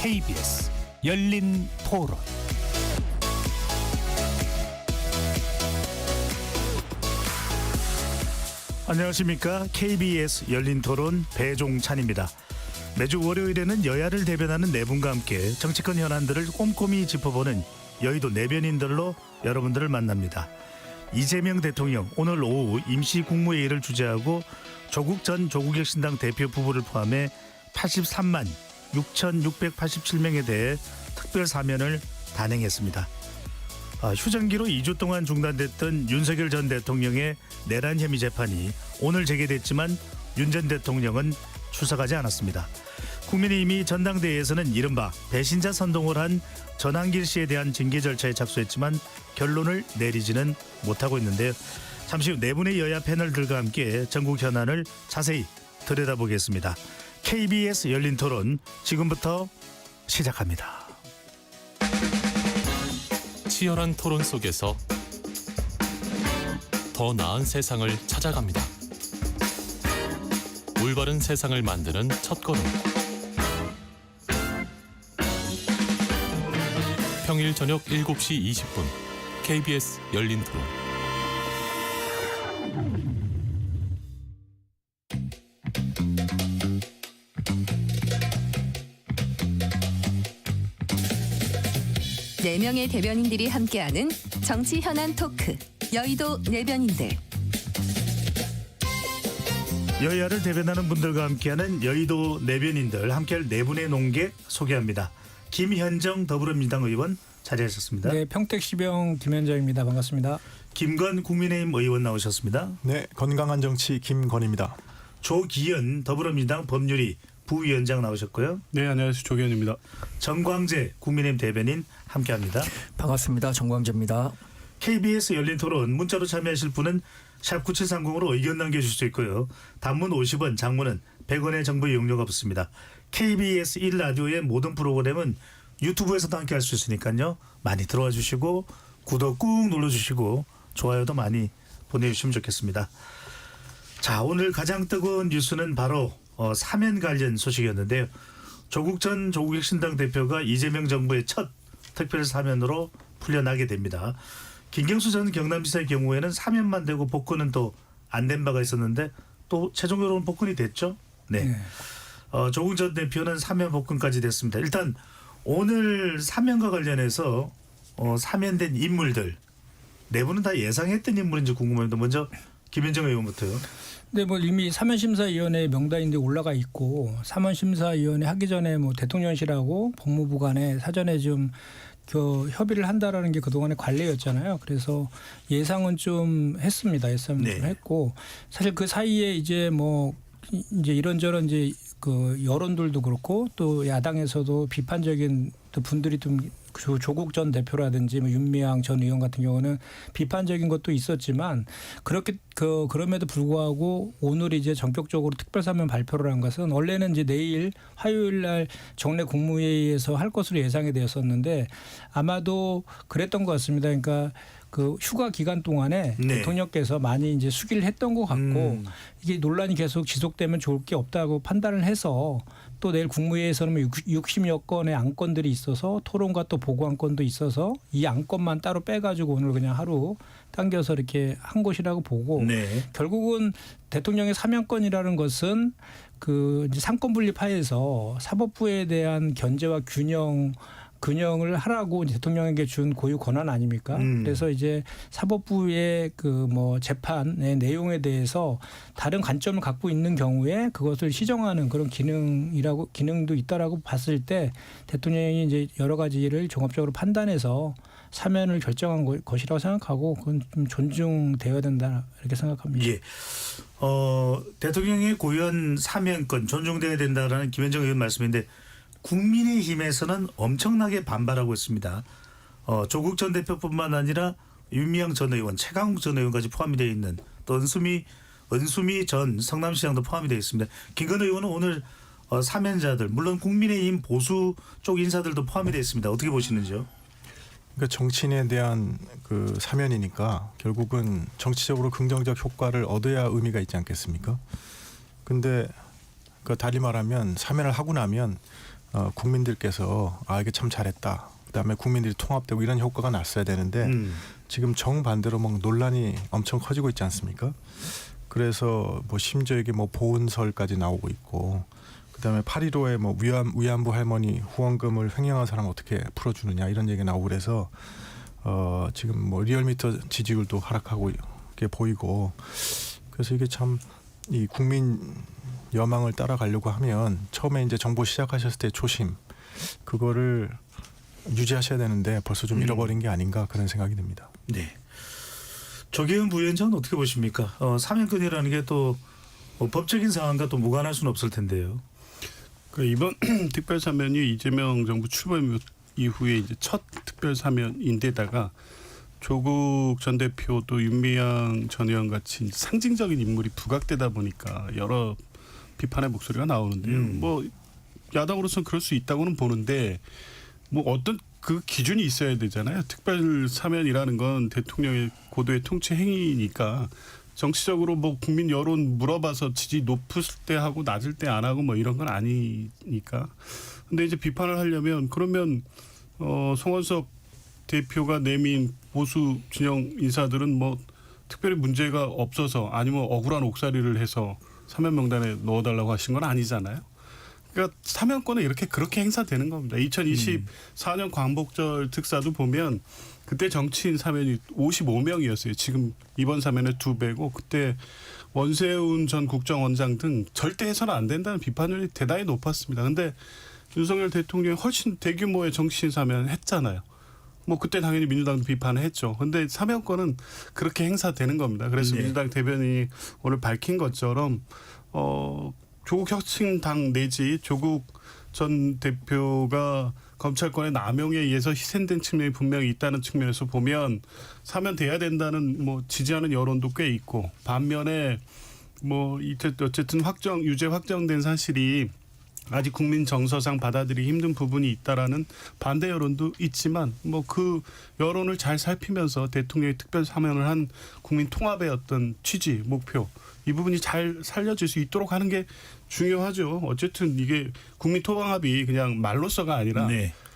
KBS 열린 토론. 안녕하십니까. KBS 열린 토론 배종찬입니다. 매주 월요일에는 여야를 대변하는 네 분과 함께 정치권 현안들을 꼼꼼히 짚어보는 여의도 내변인들로 여러분들을 만납니다. 이재명 대통령 오늘 오후 임시국무회의를 주재하고 조국 전 조국혁신당 대표 부부를 포함해 83만 6,687명에 대해 특별 사면을 단행했습니다. 휴전기로 2주 동안 중단됐던 윤석열 전 대통령의 내란 혐의 재판이 오늘 재개됐지만 윤 전 대통령은 출석하지 않았습니다. 국민의힘이 전당대회에서는 이른바 배신자 선동을 한 전한길 씨에 대한 징계 절차에 착수했지만 결론을 내리지는 못하고 있는데요. 잠시 후 네 분의 여야 패널들과 함께 전국 현안을 자세히 들여다보겠습니다. KBS 열린 토론 지금부터 시작합니다. 치열한 토론 속에서 더 나은 세상을 찾아갑니다. 올바른 세상을 만드는 첫걸음. 평일 저녁 7시 20분 KBS 열린 토론. 네 명의 대변인들이 함께하는 정치 현안 토크 여의도 내변인들. 여야를 대변하는 분들과 함께하는 여의도 내변인들, 함께할 네 분의 논객 소개합니다. 김현정 더불어민주당 의원 자리하셨습니다. 네, 평택시병 김현정입니다. 반갑습니다. 김건 국민의힘 의원 나오셨습니다. 네, 건강한 정치 김건입니다. 조기현 더불어민주당 법률위 부위원장 나오셨고요. 네, 안녕하세요. 조기현입니다. 정광재 국민의힘 대변인 함께합니다. 반갑습니다. 정광재입니다. KBS 열린 토론 문자로 참여하실 분은 샵 9730으로 의견 남겨주실 수 있고요. 단문 50원, 장문은 100원의 정보 이용료가 붙습니다. KBS 1라디오의 모든 프로그램은 유튜브에서도 함께 할 수 있으니까요. 많이 들어와 주시고 구독 꾹 눌러주시고 좋아요도 많이 보내주시면 좋겠습니다. 자, 오늘 가장 뜨거운 뉴스는 바로 사면 관련 소식이었는데요. 조국 전 조국혁신당 대표가 이재명 정부의 첫 특별 사면으로 풀려나게 됩니다. 김경수 전 경남지사의 경우에는 사면만 되고 복권은 또 안 된 바가 있었는데 또 최종적으로는 복권이 됐죠. 네. 조국 전 대표는 사면 복권까지 됐습니다. 일단 오늘 사면과 관련해서 사면된 인물들 네 분은 다 예상했던 인물인지 궁금합니다. 먼저 김현정 의원부터요. 네, 뭐 이미 사면심사위원회 명단인데 올라가 있고 사면심사위원회 하기 전에 뭐 대통령실하고 법무부 간에 사전에 좀 협의를 한다라는 게 그동안의 관례였잖아요. 그래서 예상은 좀 했습니다. 예상은 좀 했고 사실 그 사이에 이제 이런저런 이제 그 여론들도 그렇고 또 야당에서도 비판적인 분들이 좀 조국 전 대표라든지 윤미향 전 의원 같은 경우는 비판적인 것도 있었지만 그럼에도 불구하고 오늘 이제 전격적으로 특별사면 발표를 한 것은 원래는 이제 내일 화요일 날 정례 국무회의에서 할 것으로 예상이 되었었는데 아마도 그랬던 것 같습니다. 그러니까 그 휴가 기간 동안에 대통령께서 많이 이제 수기를 했던 것 같고 이게 논란이 계속 지속되면 좋을 게 없다고 판단을 해서 또 내일 국무회의에서는 60여 건의 안건들이 있어서 토론과 또 보고 안건도 있어서 이 안건만 따로 빼가지고 오늘 그냥 하루 당겨서 이렇게 한 것이라고 보고 결국은 대통령의 사면권이라는 것은 그 이제 상권 분립하에서 사법부에 대한 견제와 균형을 하라고 대통령에게 준 고유 권한 아닙니까? 그래서 이제 사법부의 그 재판의 내용에 대해서 다른 관점을 갖고 있는 경우에 그것을 시정하는 그런 기능도 있다라고 봤을 때 대통령이 이제 여러 가지를 종합적으로 판단해서 사면을 결정한 것이라고 생각하고 그건 좀 존중되어야 된다 이렇게 생각합니다. 예. 대통령의 고유한 사면권 존중되어야 된다라는 김현정 의원 말씀인데 국민의힘에서는 엄청나게 반발하고 있습니다. 조국 전 대표뿐만 아니라 윤미향 전 의원, 최강욱 전 의원까지 포함이 되어 있는 또 은수미 전 성남시장도 포함이 되어 있습니다. 김건 의원은 오늘 사면자들 물론 국민의힘 보수 쪽 인사들도 포함이 되어 있습니다. 어떻게 보시는지요? 그러니까 정치인에 대한 그 사면이니까 결국은 정치적으로 긍정적 효과를 얻어야 의미가 있지 않겠습니까? 근데 그 달리 말하면 사면을 하고 나면 국민들께서 이게 참 잘했다. 그다음에 국민들이 통합되고 이런 효과가 났어야 되는데 지금 정반대로 막 논란이 엄청 커지고 있지 않습니까? 그래서 뭐 심지어 이게 뭐 보은설까지 나오고 있고 그다음에 8.15에 뭐 위안부 할머니 후원금을 횡령한 사람 어떻게 풀어주느냐 이런 얘기가 나오고 그래서 지금 뭐 리얼미터 지지율도 하락하고 이렇게 보이고 그래서 이게 참 이 국민 여망을 따라가려고 하면 처음에 이제 정부 시작하셨을 때 초심 그거를 유지하셔야 되는데 벌써 좀 잃어버린 게 아닌가 그런 생각이 듭니다. 네. 조계현 부위원장은 어떻게 보십니까? 사면권이라는 게 또 법적인 상황과 또 무관할 수는 없을 텐데요. 그 이번 특별 사면이 이재명 정부 출범 이후에 이제 첫 특별 사면인데다가 조국 전 대표도 윤미향 전 의원 같이 상징적인 인물이 부각되다 보니까 여러 비판의 목소리가 나오는데요. 뭐 야당으로서는 그럴 수 있다고는 보는데 뭐 어떤 그 기준이 있어야 되잖아요. 특별 사면이라는 건 대통령의 고도의 통치 행위니까 정치적으로 뭐 국민 여론 물어봐서 지지 높을 때 하고 낮을 때 안 하고 뭐 이런 건 아니니까. 근데 이제 비판을 하려면 그러면 송원석 대표가 내민 보수 진영 인사들은 뭐 특별히 문제가 없어서 아니면 억울한 옥살이를 해서 사면 명단에 넣어달라고 하신 건 아니잖아요. 그러니까 사면권은 그렇게 행사되는 겁니다. 2024년 광복절 특사도 보면 그때 정치인 사면이 55명이었어요. 지금 이번 사면의 2배고 그때 원세훈 전 국정원장 등 절대 해서는 안 된다는 비판율이 대단히 높았습니다. 그런데 윤석열 대통령이 훨씬 대규모의 정치인 사면 했잖아요. 뭐 그때 당연히 민주당도 비판을 했죠. 그런데 사면권은 그렇게 행사되는 겁니다. 그래서 민주당 대변인이 오늘 밝힌 것처럼 조국 혁신당 내지 조국 전 대표가 검찰권의 남용에 의해서 희생된 측면이 분명히 있다는 측면에서 보면 사면돼야 된다는 뭐 지지하는 여론도 꽤 있고 반면에 뭐 어쨌든 유죄 확정된 사실이 아직 국민 정서상 받아들이기 힘든 부분이 있다라는 반대 여론도 있지만 뭐 그 여론을 잘 살피면서 대통령이 특별 사면을 한 국민 통합의 어떤 취지, 목표 이 부분이 잘 살려질 수 있도록 하는 게 중요하죠. 어쨌든 이게 국민 통합이 그냥 말로서가 아니라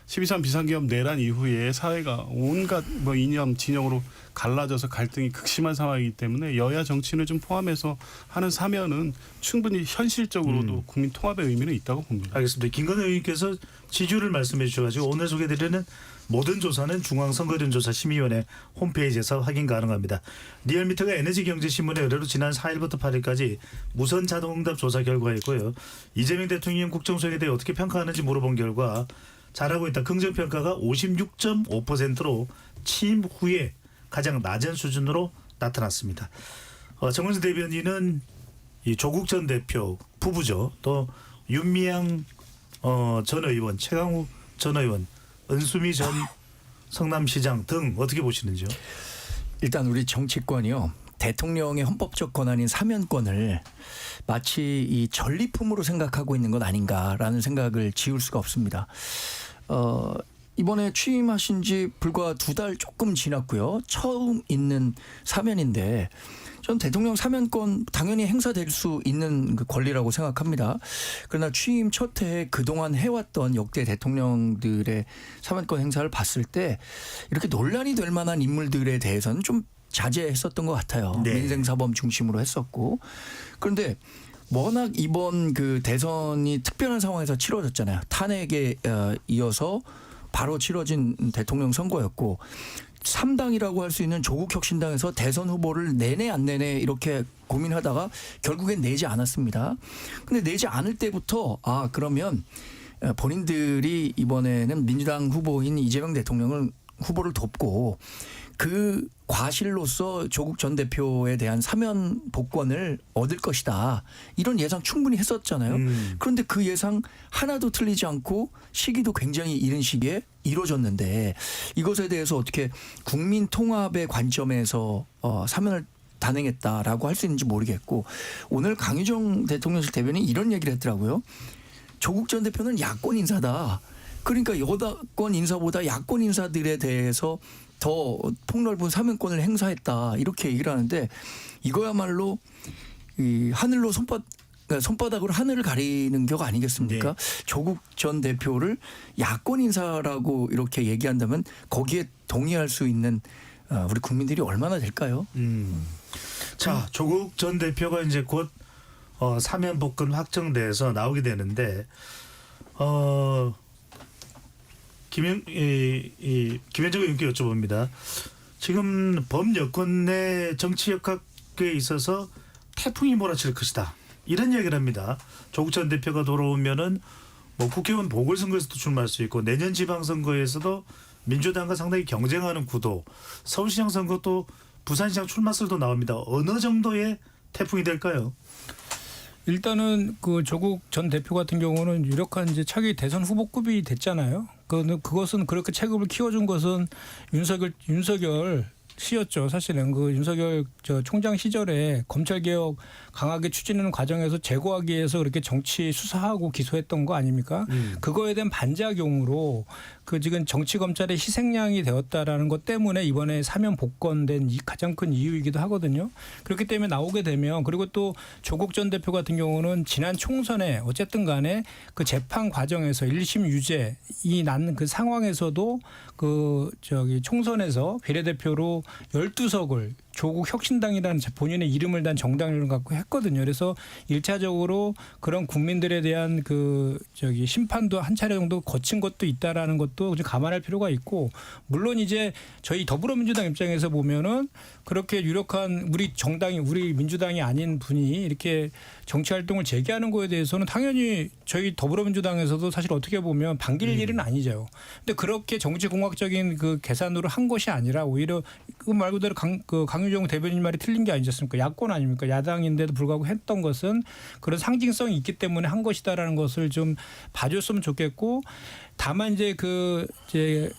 12.3 비상계엄 내란 이후에 사회가 온갖 뭐 이념, 진영으로 갈라져서 갈등이 극심한 상황이기 때문에 여야 정치인을 좀 포함해서 하는 사면은 충분히 현실적으로도 국민 통합의 의미는 있다고 봅니다. 알겠습니다. 김건희 의원께서 지지율을 말씀해 주셔가지고 오늘 소개드리는 모든 조사는 중앙선거연조사심의위원회 홈페이지에서 확인 가능합니다. 리얼미터가 에너지경제신문의 의뢰로 지난 4일부터 8일까지 무선 자동응답 조사 결과였고요. 이재명 대통령 국정수행에 대해 어떻게 평가하는지 물어본 결과 잘하고 있다. 긍정평가가 56.5%로 취임 후에 가장 낮은 수준으로 나타났습니다. 정은수 대변인은 이 조국 전 대표 부부죠. 또 윤미향 전 의원, 최강욱 전 의원, 은수미 전 성남시장 등 어떻게 보시는지요? 일단 우리 정치권이요. 대통령의 헌법적 권한인 사면권을 마치 이 전리품으로 생각하고 있는 것 아닌가라는 생각을 지울 수가 없습니다. 이번에 취임하신 지 불과 2달 조금 지났고요. 처음 있는 사면인데 전 대통령 사면권 당연히 행사될 수 있는 그 권리라고 생각합니다. 그러나 취임 첫 해에 그동안 해왔던 역대 대통령들의 사면권 행사를 봤을 때 이렇게 논란이 될 만한 인물들에 대해서는 좀 자제했었던 것 같아요. 민생사범 중심으로 했었고. 그런데 워낙 이번 그 대선이 특별한 상황에서 치러졌잖아요. 탄핵에 이어서 바로 치러진 대통령 선거였고 3당이라고 할 수 있는 조국혁신당에서 대선 후보를 내내 안 내내 이렇게 고민하다가 결국엔 내지 않았습니다. 근데 내지 않을 때부터 그러면 본인들이 이번에는 민주당 후보인 이재명 대통령을 후보를 돕고 그 과실로서 조국 전 대표에 대한 사면 복권을 얻을 것이다. 이런 예상 충분히 했었잖아요. 그런데 그 예상 하나도 틀리지 않고 시기도 굉장히 이른 시기에 이루어졌는데 이것에 대해서 어떻게 국민 통합의 관점에서 사면을 단행했다라고 할 수 있는지 모르겠고 오늘 강유정 대통령실 대변인이 이런 얘기를 했더라고요. 조국 전 대표는 야권 인사다. 그러니까 여당권 인사보다 야권 인사들에 대해서 더 폭넓은 사면권을 행사했다 이렇게 얘기를 하는데 이거야말로 이 하늘로 손바닥 그러니까 손바닥으로 하늘을 가리는 격 아니겠습니까? 조국 전 대표를 야권 인사라고 이렇게 얘기한다면 거기에 동의할 수 있는 우리 국민들이 얼마나 될까요? 자, 조국 전 대표가 이제 곧 사면 복권 확정돼서 나오게 되는데 김현정 의원께 여쭤봅니다. 지금 범여권 내 정치 역학에 있어서 태풍이 몰아칠 것이다. 이런 이야기를 합니다. 조국 전 대표가 돌아오면은 뭐 국회의원 보궐선거에서도 출마할 수 있고 내년 지방선거에서도 민주당과 상당히 경쟁하는 구도. 서울시장 선거도 부산시장 출마설도 나옵니다. 어느 정도의 태풍이 될까요? 일단은 그 조국 전 대표 같은 경우는 유력한 이제 차기 대선 후보급이 됐잖아요. 그것은 그렇게 체급을 키워준 것은 윤석열 씨였죠. 사실은 그 윤석열 총장 시절에 검찰 개혁 강하게 추진하는 과정에서 제거하기 위해서 그렇게 정치 수사하고 기소했던 거 아닙니까? 그거에 대한 반작용으로 그 지금 정치 검찰의 희생양이 되었다라는 것 때문에 이번에 사면 복권된 가장 큰 이유이기도 하거든요. 그렇기 때문에 나오게 되면 그리고 또 조국 전 대표 같은 경우는 지난 총선에 어쨌든 간에 그 재판 과정에서 1심 유죄 이 난 그 상황에서도 그 총선에서 비례대표로 12석을 조국 혁신당이라는 본인의 이름을 단 정당을 갖고 했거든요. 그래서 1차적으로 그런 국민들에 대한 심판도 한 차례 정도 거친 것도 있다라는 것도 좀 감안할 필요가 있고, 물론 이제 저희 더불어민주당 입장에서 보면은 그렇게 유력한 우리 민주당이 아닌 분이 이렇게 정치 활동을 재개하는 거에 대해서는 당연히 저희 더불어민주당에서도 사실 어떻게 보면 반길 일은 아니죠. 근데 그렇게 정치공학적인 그 계산으로 한 것이 아니라 오히려 그 말 그대로 강유정 대변인 말이 틀린 게 아니지 않습니까? 야권 아닙니까? 야당인데도 불구하고 했던 것은 그런 상징성이 있기 때문에 한 것이다라는 것을 좀 봐줬으면 좋겠고, 다만 이제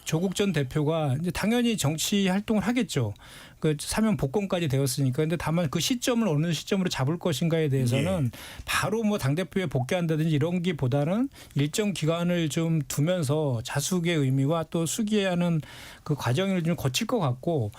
조국 전 대표가 이제 당연히 정치 활동을 하겠죠. 그 사면 복권까지 되었으니까. 근데 다만 그 시점을 어느 시점으로 잡을 것인가에 대해서는 바로 뭐 당대표에 복귀한다든지 이런 기보다는 일정 기간을 좀 두면서 자숙의 의미와 또 수기하는 그 과정을 좀 거칠 것 같고,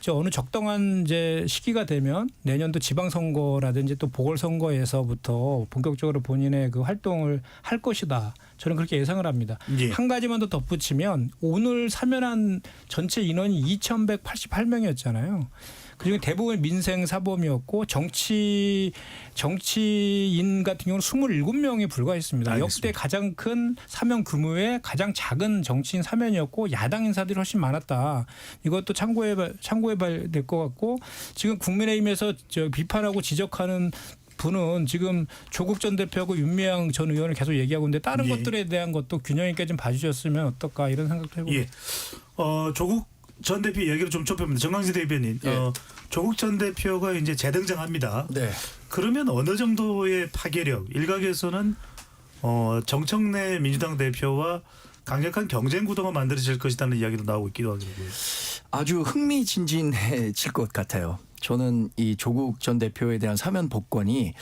어느 적당한 이제 시기가 되면 내년도 지방선거라든지 또 보궐선거에서부터 본격적으로 본인의 그 활동을 할 것이다. 저는 그렇게 예상을 합니다. 한 가지만 더 덧붙이면 오늘 사면한 전체 인원이 2,188명이었잖아요. 그중에 대부분 민생 사범이었고 정치인 같은 경우는 27명에 불과했습니다. 알겠습니다. 역대 가장 큰 사면 규모의 가장 작은 정치인 사면이었고 야당 인사들이 훨씬 많았다. 이것도 참고해봐야 될 것 같고, 지금 국민의힘에서 비판하고 지적하는 분은 지금 조국 전 대표하고 윤미향 전 의원을 계속 얘기하고 있는데 다른 것들에 대한 것도 균형 있게 좀 봐주셨으면 어떨까 이런 생각도 해봅니다. 조국 전 대표 얘기를 좀 좁혀봅니다. 정강진 대변인. 조국 전 대표가 이제 재등장합니다. 네. 그러면 어느 정도의 파괴력? 일각에서는 정청래 민주당 대표와 강력한 경쟁 구도가 만들어질 것이라는 이야기도 나오고 있기도 하고요. 아주 흥미진진해질 것 같아요. 저는 이 조국 전 대표에 대한 사면 복권이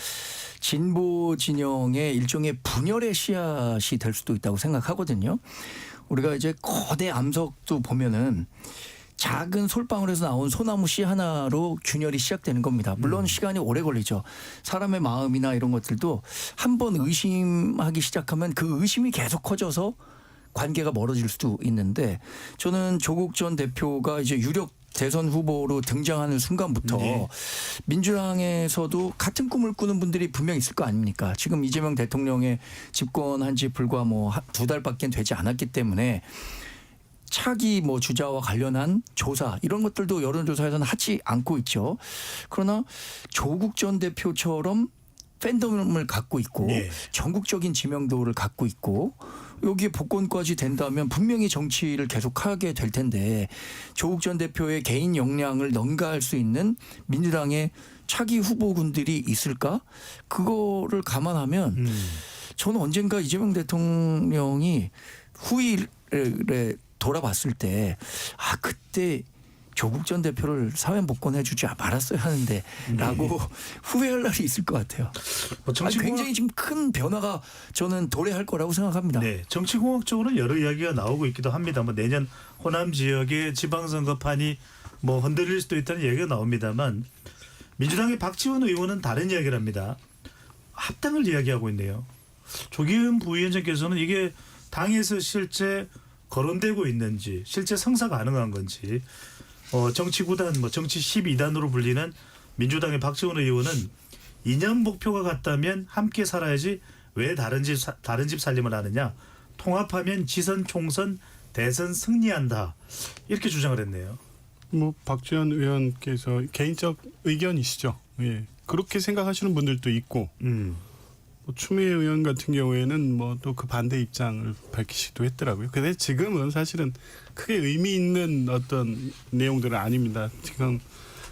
진보 진영의 일종의 분열의 씨앗이 될 수도 있다고 생각하거든요. 우리가 이제 거대 암석도 보면은 작은 솔방울에서 나온 소나무 씨 하나로 균열이 시작되는 겁니다. 물론 시간이 오래 걸리죠. 사람의 마음이나 이런 것들도 한번 의심하기 시작하면 그 의심이 계속 커져서 관계가 멀어질 수도 있는데, 저는 조국 전 대표가 이제 유력 대선 후보로 등장하는 순간부터 민주당에서도 같은 꿈을 꾸는 분들이 분명히 있을 거 아닙니까? 지금 이재명 대통령의 집권한 지 불과 뭐 2달밖에 되지 않았기 때문에 차기 뭐 주자와 관련한 조사 이런 것들도 여론조사에서는 하지 않고 있죠. 그러나 조국 전 대표처럼 팬덤을 갖고 있고 전국적인 지명도를 갖고 있고 여기에 복권까지 된다면 분명히 정치를 계속하게 될 텐데, 조국 전 대표의 개인 역량을 능가할 수 있는 민주당의 차기 후보군들이 있을까? 그거를 저는 언젠가 이재명 대통령이 후일에 돌아봤을 때 그때 조국 전 대표를 사면 복권해 주지 말았어야 하는데 라고 후회할 날이 있을 것 같아요. 굉장히 지금 큰 변화가 저는 도래할 거라고 생각합니다. 네, 정치공학적으로는 여러 이야기가 나오고 있기도 합니다. 뭐 내년 호남 지역의 지방선거판이 뭐 흔들릴 수도 있다는 얘기가 나옵니다만, 민주당의 박지원 의원은 다른 이야기를 합니다. 합당을 이야기하고 있네요. 조기현 부위원장께서는 이게 당에서 실제 거론되고 있는지, 실제 성사 가능한 건지, 정치구단, 정치 12단으로 불리는 민주당의 박지원 의원은 이념 목표가 같다면 함께 살아야지 왜 다른 집 살림을 하느냐. 통합하면 지선, 총선, 대선 승리한다. 이렇게 주장을 했네요. 뭐 박지원 의원께서 개인적 의견이시죠. 예. 그렇게 생각하시는 분들도 있고 뭐 추미애 의원 같은 경우에는 뭐 또 그 반대 입장을 밝히시기도 했더라고요. 근데 지금은 사실은 크게 의미 있는 어떤 내용들은 아닙니다. 지금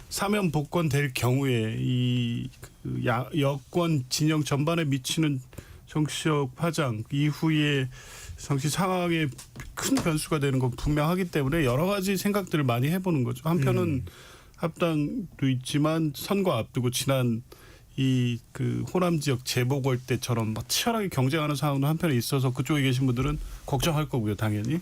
사면 복권될 경우에 이 여권 진영 전반에 미치는 정치적 파장 이후에 정치 상황에 큰 변수가 되는 건 분명하기 때문에 여러 가지 생각들을 많이 해보는 거죠. 한편은 합당도 있지만 선거 앞두고 지난 이 그 호남 지역 재보궐 때처럼 막 치열하게 경쟁하는 상황도 한편에 있어서 그쪽에 계신 분들은 걱정할 거고요, 당연히.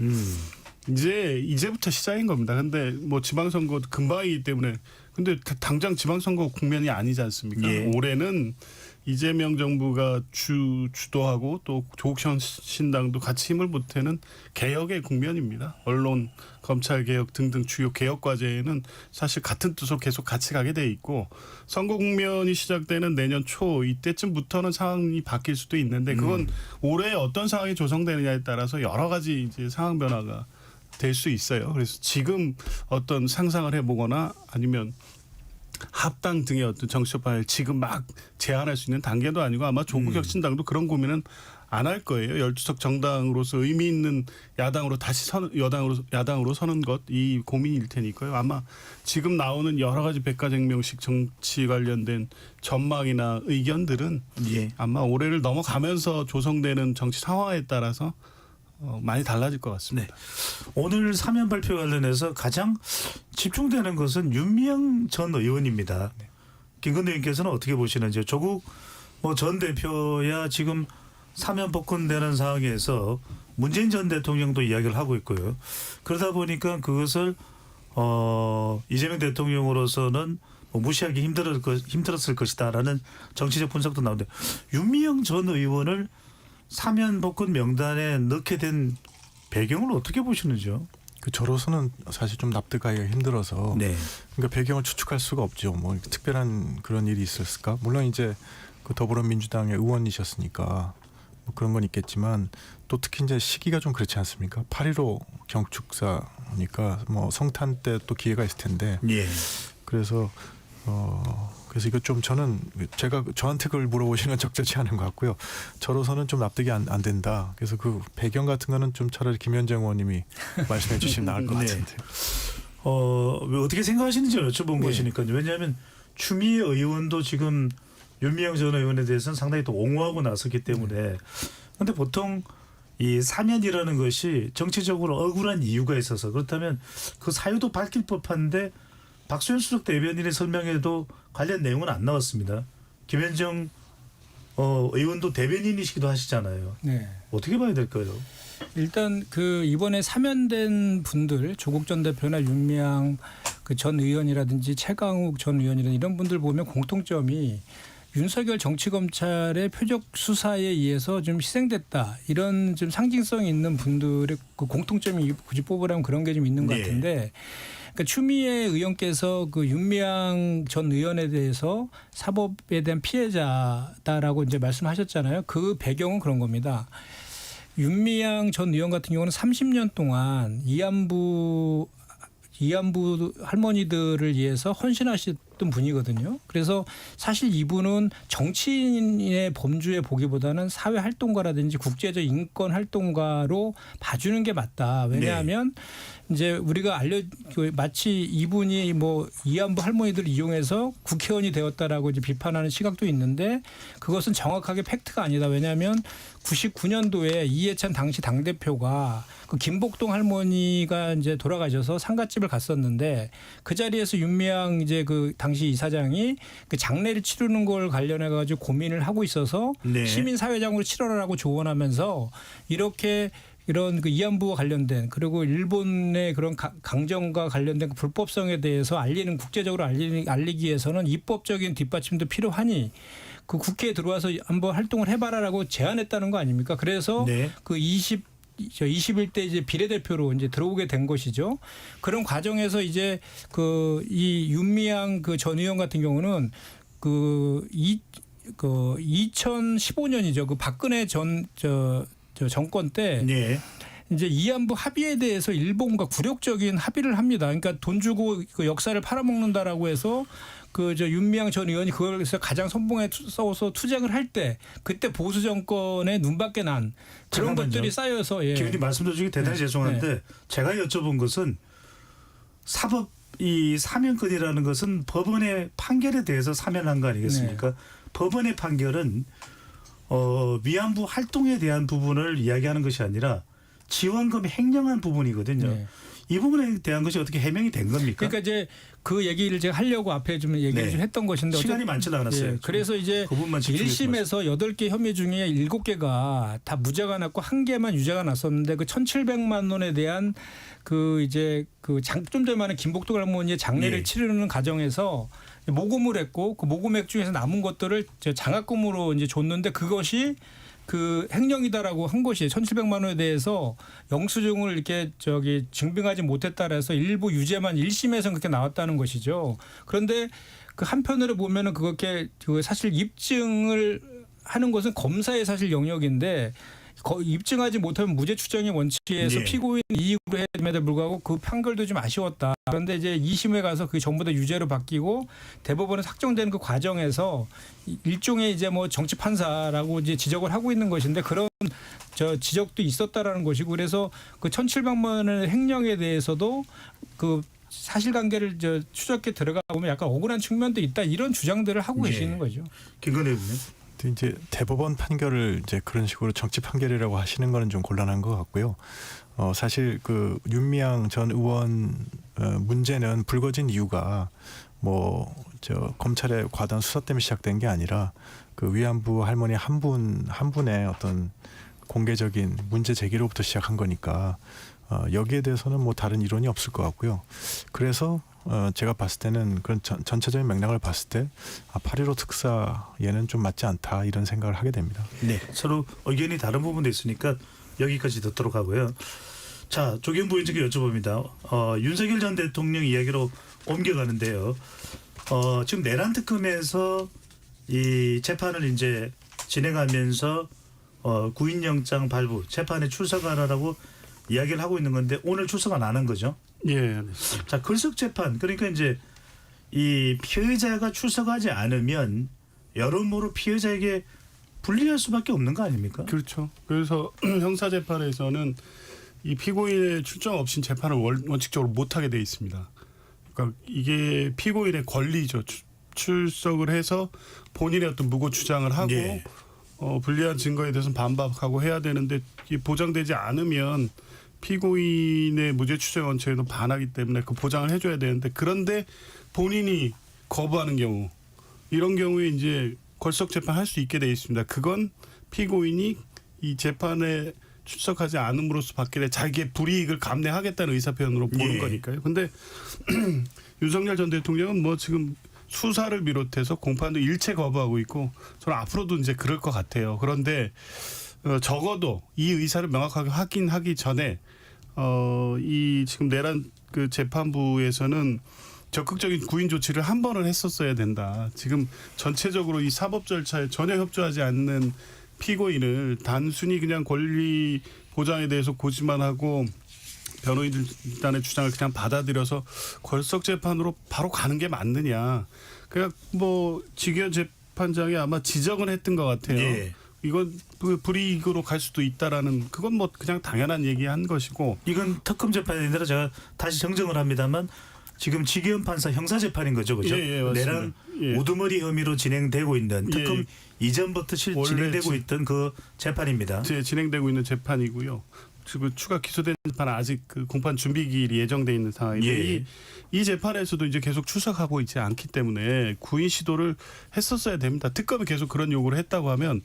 이제부터 시작인 겁니다. 근데 뭐 지방선거 금방이기 때문에 근데 당장 지방선거 국면이 아니지 않습니까? 예. 올해는 이재명 정부가 주도하고 또 조국 신당도 같이 힘을 보태는 개혁의 국면입니다. 언론, 검찰 개혁 등등 주요 개혁 과제에는 사실 같은 뜻으로 계속 같이 가게 돼 있고 선거 국면이 시작되는 내년 초 이때쯤부터는 상황이 바뀔 수도 있는데 그건 올해 어떤 상황이 조성되느냐에 따라서 여러 가지 이제 상황 변화가 될 수 있어요. 그래서 지금 어떤 상상을 해보거나 아니면 합당 등의 어떤 정치적 방향을 지금 막 제안할 수 있는 단계도 아니고 아마 조국 혁신당도 그런 고민은 안 할 거예요. 12석 정당으로서 의미 있는 야당으로 다시 야당으로 서는 것 이 고민일 테니까요. 아마 지금 나오는 여러 가지 백가쟁명식 정치 관련된 전망이나 의견들은 예. 아마 올해를 넘어가면서 조성되는 정치 상황에 따라서 많이 달라질 것 같습니다. 네. 오늘 사면 발표 관련해서 가장 집중되는 것은 윤미향 전 의원입니다. 김건희 의원께서는 어떻게 보시는지. 조국 전 대표야 지금 사면 복권되는 상황에서 문재인 전 대통령도 이야기를 하고 있고요. 그러다 보니까 그것을 이재명 대통령으로서는 무시하기 힘들었을 것이다라는 정치적 분석도 나오는데 윤미향 전 의원을 사면 복권 명단에 넣게 된 배경을 어떻게 보시는지요? 저로서는 사실 좀 납득하기가 힘들어서 네. 그러니까 배경을 추측할 수가 없죠. 뭐 특별한 그런 일이 있었을까? 물론 이제 그 더불어민주당의 의원이셨으니까 뭐 그런 건 있겠지만 또 특히 이제 시기가 좀 그렇지 않습니까? 8.15 경축사니까 뭐 성탄 때 또 기회가 있을 텐데. 예. 그래서 이거 좀 저는 제가 저한테 그걸 물어보시는 건 적절치 않은 것 같고요. 저로서는 좀 납득이 안 된다. 그래서 그 배경 같은 거는 좀 차라리 김현정 의원님이 말씀해 주시면 나을 것 네. 같은데. 어떻게 생각하시는지 여쭤본 것이니까요. 왜냐하면 추미애 의원도 지금 윤미향 전 의원에 대해서는 상당히 또 옹호하고 나섰기 때문에. 그런데 보통 이 사면이라는 것이 정치적으로 억울한 이유가 있어서 그렇다면 그 사유도 밝힐 법한데 박수현 수석 대변인의 설명에도 관련 내용은 안 나왔습니다. 김현정 의원도 대변인이시기도 하시잖아요. 네. 어떻게 봐야 될까요? 일단 그 이번에 사면된 분들 조국 전 대표나 윤미향 그 전 의원이라든지 최강욱 전 의원이라든지 이런 분들 보면 공통점이 윤석열 정치검찰의 표적 수사에 의해서 좀 희생됐다. 이런 좀 상징성 있는 분들의 그 공통점이 굳이 뽑으라면 그런 게 좀 있는 것 네. 같은데 그러니까 추미애 의원께서 그 윤미향 전 의원에 대해서 사법에 대한 피해자다라고 이제 말씀하셨잖아요. 그 배경은 그런 겁니다. 윤미향 전 의원 같은 경우는 30년 동안 이안부 할머니들을 위해서 헌신하셨던 분이거든요. 그래서 사실 이분은 정치인의 범주에 보기보다는 사회 활동가라든지 국제적 인권 활동가로 봐주는 게 맞다. 왜냐하면 이제 우리가 마치 이분이 뭐 이안부 할머니들을 이용해서 국회의원이 되었다라고 이제 비판하는 시각도 있는데 그것은 정확하게 팩트가 아니다. 왜냐하면 99년도에 이해찬 당시 당대표가 그 김복동 할머니가 이제 돌아가셔서 상가집을 갔었는데 그 자리에서 윤미향 이제 그 당시 이사장이 그 장례를 치르는 걸 관련해 가지고 고민을 하고 있어서 네. 시민사회장으로 치러라라고 조언하면서 이렇게 이런 그 이안부와 관련된 그리고 일본의 그런 강정과 관련된 그 불법성에 대해서 국제적으로 알리기 위해서는 입법적인 뒷받침도 필요하니 그 국회에 들어와서 한번 활동을 해봐라라고 제안했다는 거 아닙니까? 그래서 네. 그 21대 이제 비례대표로 이제 들어오게 된 것이죠. 그런 과정에서 이제 그 이 윤미향 그 전 의원 같은 경우는 그 2015년이죠. 그 박근혜 저 정권 때 네. 이제 위안부 합의에 대해서 일본과 굴욕적인 합의를 합니다. 그러니까 돈 주고 그 역사를 팔아먹는다라고 해서 그 저 윤미향 전 의원이 그걸에서 가장 선봉에 써서 투쟁을 할 때 그때 보수 정권의 눈밖에 난 그런 잠깐만요. 것들이 쌓여서 예. 기자님 말씀도 중에 대단히 네. 죄송한데 제가 여쭤본 것은 사법 이 사면권이라는 것은 법원의 판결에 대해서 사면한 거 아니겠습니까? 네. 법원의 판결은 위안부 활동에 대한 부분을 이야기하는 것이 아니라 지원금 횡령한 부분이거든요. 네. 이 부분에 대한 것이 어떻게 해명이 된 겁니까? 그러니까 이제 그 얘기를 제가 하려고 앞에 좀 얘기를 네. 좀 했던 것인데 시간이 많지는 않았어요. 예, 그래서 이제 그 부분만 집중해서 1심에서 8개 혐의 중에 7개가 다 무죄가 났고 1개만 유죄가 났었는데 그 1,700만 원에 대한 그 이제 그 좀 전에 김복도 할머니의 장례를 예. 치르는 과정에서 모금을 했고 그 모금액 중에서 남은 것들을 장학금으로 이제 줬는데 그것이 그 횡령이다라고 한 것이 1,700만 원에 대해서 영수증을 이렇게 증빙하지 못했다라 해서 일부 유죄만 1심에서 그렇게 나왔다는 것이죠. 그런데 그 한편으로 보면은 그렇게 그 사실 입증을 하는 것은 검사의 사실 영역인데 입증하지 못하면 무죄 추정의 원칙에서 예. 피고인 이익으로 해임에도 불구하고 그 판결도 좀 아쉬웠다. 그런데 이제 2심에 가서 그게 전부 다 유죄로 바뀌고 대법원에 확정되는 그 과정에서 일종의 이제 뭐 정치 판사라고 이제 지적을 하고 있는 것인데 그런 지적도 있었다라는 것이고 그래서 그 1,700만 원의 횡령에 대해서도 그 사실관계를 추적해 들어가 보면 약간 억울한 측면도 있다 이런 주장들을 하고 예. 계시는 거죠. 김건희 의원님. 근데 이제 대법원 판결을 이제 그런 식으로 정치 판결이라고 하시는 거는 좀 곤란한 것 같고요. 사실 그 윤미향 전 의원 문제는 불거진 이유가 뭐 검찰의 과도한 수사 때문에 시작된 게 아니라 그 위안부 할머니 한 분의 어떤 공개적인 문제 제기로부터 시작한 거니까 여기에 대해서는 뭐 다른 이론이 없을 것 같고요. 그래서 제가 봤을 때는 그런 전체적인 맥락을 봤을 때 8.15 특사 얘는 좀 맞지 않다 이런 생각을 하게 됩니다. 네, 서로 의견이 다른 부분도 있으니까 여기까지 듣도록 하고요. 자, 조경부 의원님께 여쭤봅니다. 윤석열 전 대통령 이야기로 옮겨가는데요. 지금 내란 특검에서 이 재판을 이제 진행하면서 구인영장 발부, 재판에 출석하라고 이야기를 하고 있는 건데 오늘 출석 안 하는 거죠? 예. 자, 결석 재판 그러니까 이제 이 피해자가 출석하지 않으면 여러모로 피해자에게 불리할 수밖에 없는 거 아닙니까? 그렇죠. 그래서 형사 재판에서는 이 피고인의 출정 없인 재판을 원칙적으로 못 하게 돼 있습니다. 그러니까 이게 피고인의 권리죠. 출석을 해서 본인의 어떤 무고 주장을 하고 예. 불리한 증거에 대해서는 반박하고 해야 되는데 이게 보장되지 않으면 피고인의 무죄 추정 원칙에도 반하기 때문에 그 보장을 해줘야 되는데 그런데 본인이 거부하는 경우 이런 경우에 이제 걸석 재판 할 수 있게 돼 있습니다. 그건 피고인이 이 재판에 출석하지 않음으로써 받게 될 자기의 불이익을 감내하겠다는 의사표현으로 보는 예. 거니까요. 근데 윤석열 전 대통령은 뭐 지금 수사를 비롯해서 공판도 일체 거부하고 있고 저는 앞으로도 이제 그럴 것 같아요. 그런데 적어도 이 의사를 명확하게 확인하기 전에 이 지금 내란 그 재판부에서는 적극적인 구인 조치를 한 번은 했었어야 된다. 지금 전체적으로 이 사법 절차에 전혀 협조하지 않는 피고인을 단순히 그냥 권리 보장에 대해서 고지만 하고 변호인단의 주장을 그냥 받아들여서 걸석 재판으로 바로 가는 게 맞느냐. 그냥 뭐 지기현 재판장이 아마 지적을 했던 것 같아요. 예. 이건 불이익으로 갈 수도 있다라는 그건 뭐 그냥 당연한 얘기한 것이고 이건 특검 재판이 아니라 제가 다시 정정을 합니다만 지금 지기현 판사 형사 재판인 거죠, 그렇죠? 예, 맞습니다. 내란 예. 우두머리 혐의로 진행되고 있는 특검 이전부터 원래 진행되고 있던 그 재판입니다. 진행되고 있는 재판이고요. 지금 추가 기소된 재판은 아직 그 공판 준비 기일이 예정돼 있는 상황인데 예. 이 재판에서도 이제 계속 출석하고 있지 않기 때문에 구인 시도를 했었어야 됩니다. 특검이 계속 그런 요구를 했다고 하면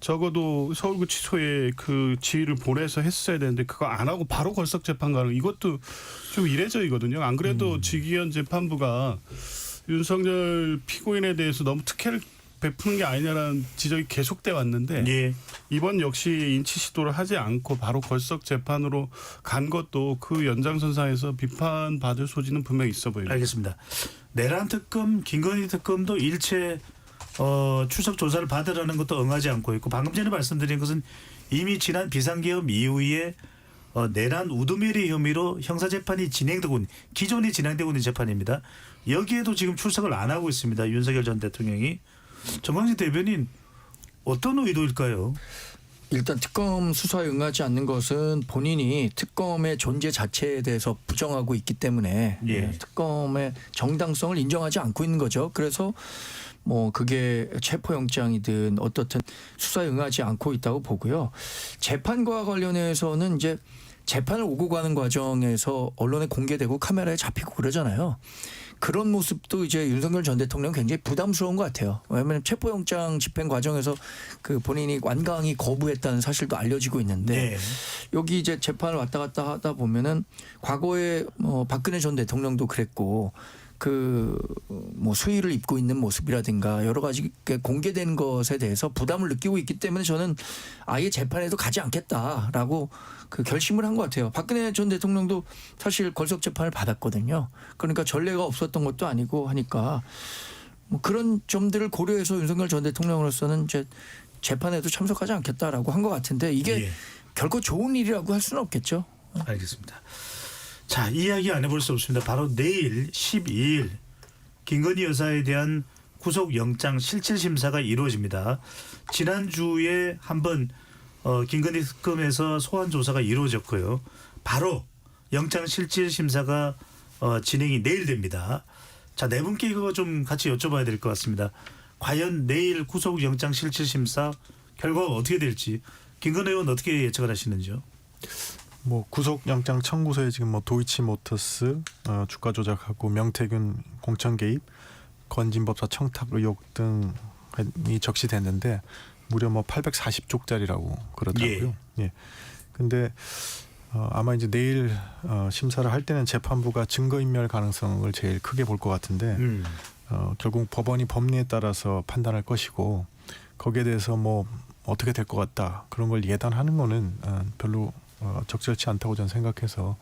적어도 서울구치소에 그 지휘를 보내서 했어야 되는데 그거 안 하고 바로 걸석 재판 가는 이것도 좀 이례적이거든요. 안 그래도 지기현 재판부가 윤석열 피고인에 대해서 너무 특혜를 베푸는 게 아니냐라는 지적이 계속돼 왔는데 예. 이번 역시 인치 시도를 하지 않고 바로 걸석 재판으로 간 것도 그 연장선상에서 비판받을 소지는 분명히 있어 보입니다. 알겠습니다. 내란 특검, 김건희 특검도 일체 출석 조사를 받으라는 것도 응하지 않고 있고 방금 전에 말씀드린 것은 이미 지난 비상계엄 이후에 내란 우두머리 혐의로 형사재판이 진행되고 있는 기존에 진행되고 있는 재판입니다. 여기에도 지금 출석을 안 하고 있습니다. 윤석열 전 대통령이. 정광진 대변인 어떤 의도일까요? 일단 특검 수사에 응하지 않는 것은 본인이 특검의 존재 자체에 대해서 부정하고 있기 때문에 예. 특검의 정당성을 인정하지 않고 있는 거죠. 그래서 뭐 그게 체포영장이든 어떻든 수사에 응하지 않고 있다고 보고요. 재판과 관련해서는 이제 재판을 오고 가는 과정에서 언론에 공개되고 카메라에 잡히고 그러잖아요. 그런 모습도 이제 윤석열 전 대통령 굉장히 부담스러운 것 같아요. 왜냐하면 체포영장 집행 과정에서 그 본인이 완강히 거부했다는 사실도 알려지고 있는데 네. 여기 이제 재판을 왔다 갔다 하다 보면은 과거에 박근혜 전 대통령도 그랬고 그 뭐 수의를 입고 있는 모습이라든가 여러 가지 공개된 것에 대해서 부담을 느끼고 있기 때문에 저는 아예 재판에도 가지 않겠다라고 그 결심을 한 것 같아요. 박근혜 전 대통령도 사실 걸석 재판을 받았거든요. 그러니까 전례가 없었던 것도 아니고 하니까 뭐 그런 점들을 고려해서 윤석열 전 대통령으로서는 이제 재판에도 참석하지 않겠다라고 한 것 같은데 이게 예. 결코 좋은 일이라고 할 수는 없겠죠. 알겠습니다. 자, 이야기 안 해볼 수 없습니다. 바로 내일 12일 김건희 여사에 대한 구속영장 실질심사가 이루어집니다. 지난주에 한번 김건희 특검에서 소환조사가 이루어졌고요. 바로 영장 실질심사가 진행이 내일 됩니다. 자, 네 분께 이거 좀 같이 여쭤봐야 될 것 같습니다. 과연 내일 구속영장 실질심사 결과가 어떻게 될지 김건희 의원 어떻게 예측을 하시는지요? 뭐 구속영장 청구서에 지금 뭐 도이치모터스 주가 조작하고 명태균 공천 개입, 건진법사 청탁 의혹 등이 적시됐는데 무려 뭐 840쪽짜리라고 그러더라고요. 예. 근데 아마 이제 내일 심사를 할 때는 재판부가 증거인멸 가능성을 제일 크게 볼 것 같은데 결국 법원이 법리에 따라서 판단할 것이고 거기에 대해서 뭐 어떻게 될 것 같다 그런 걸 예단하는 거는 별로 적절치 않다고 저는 생각해서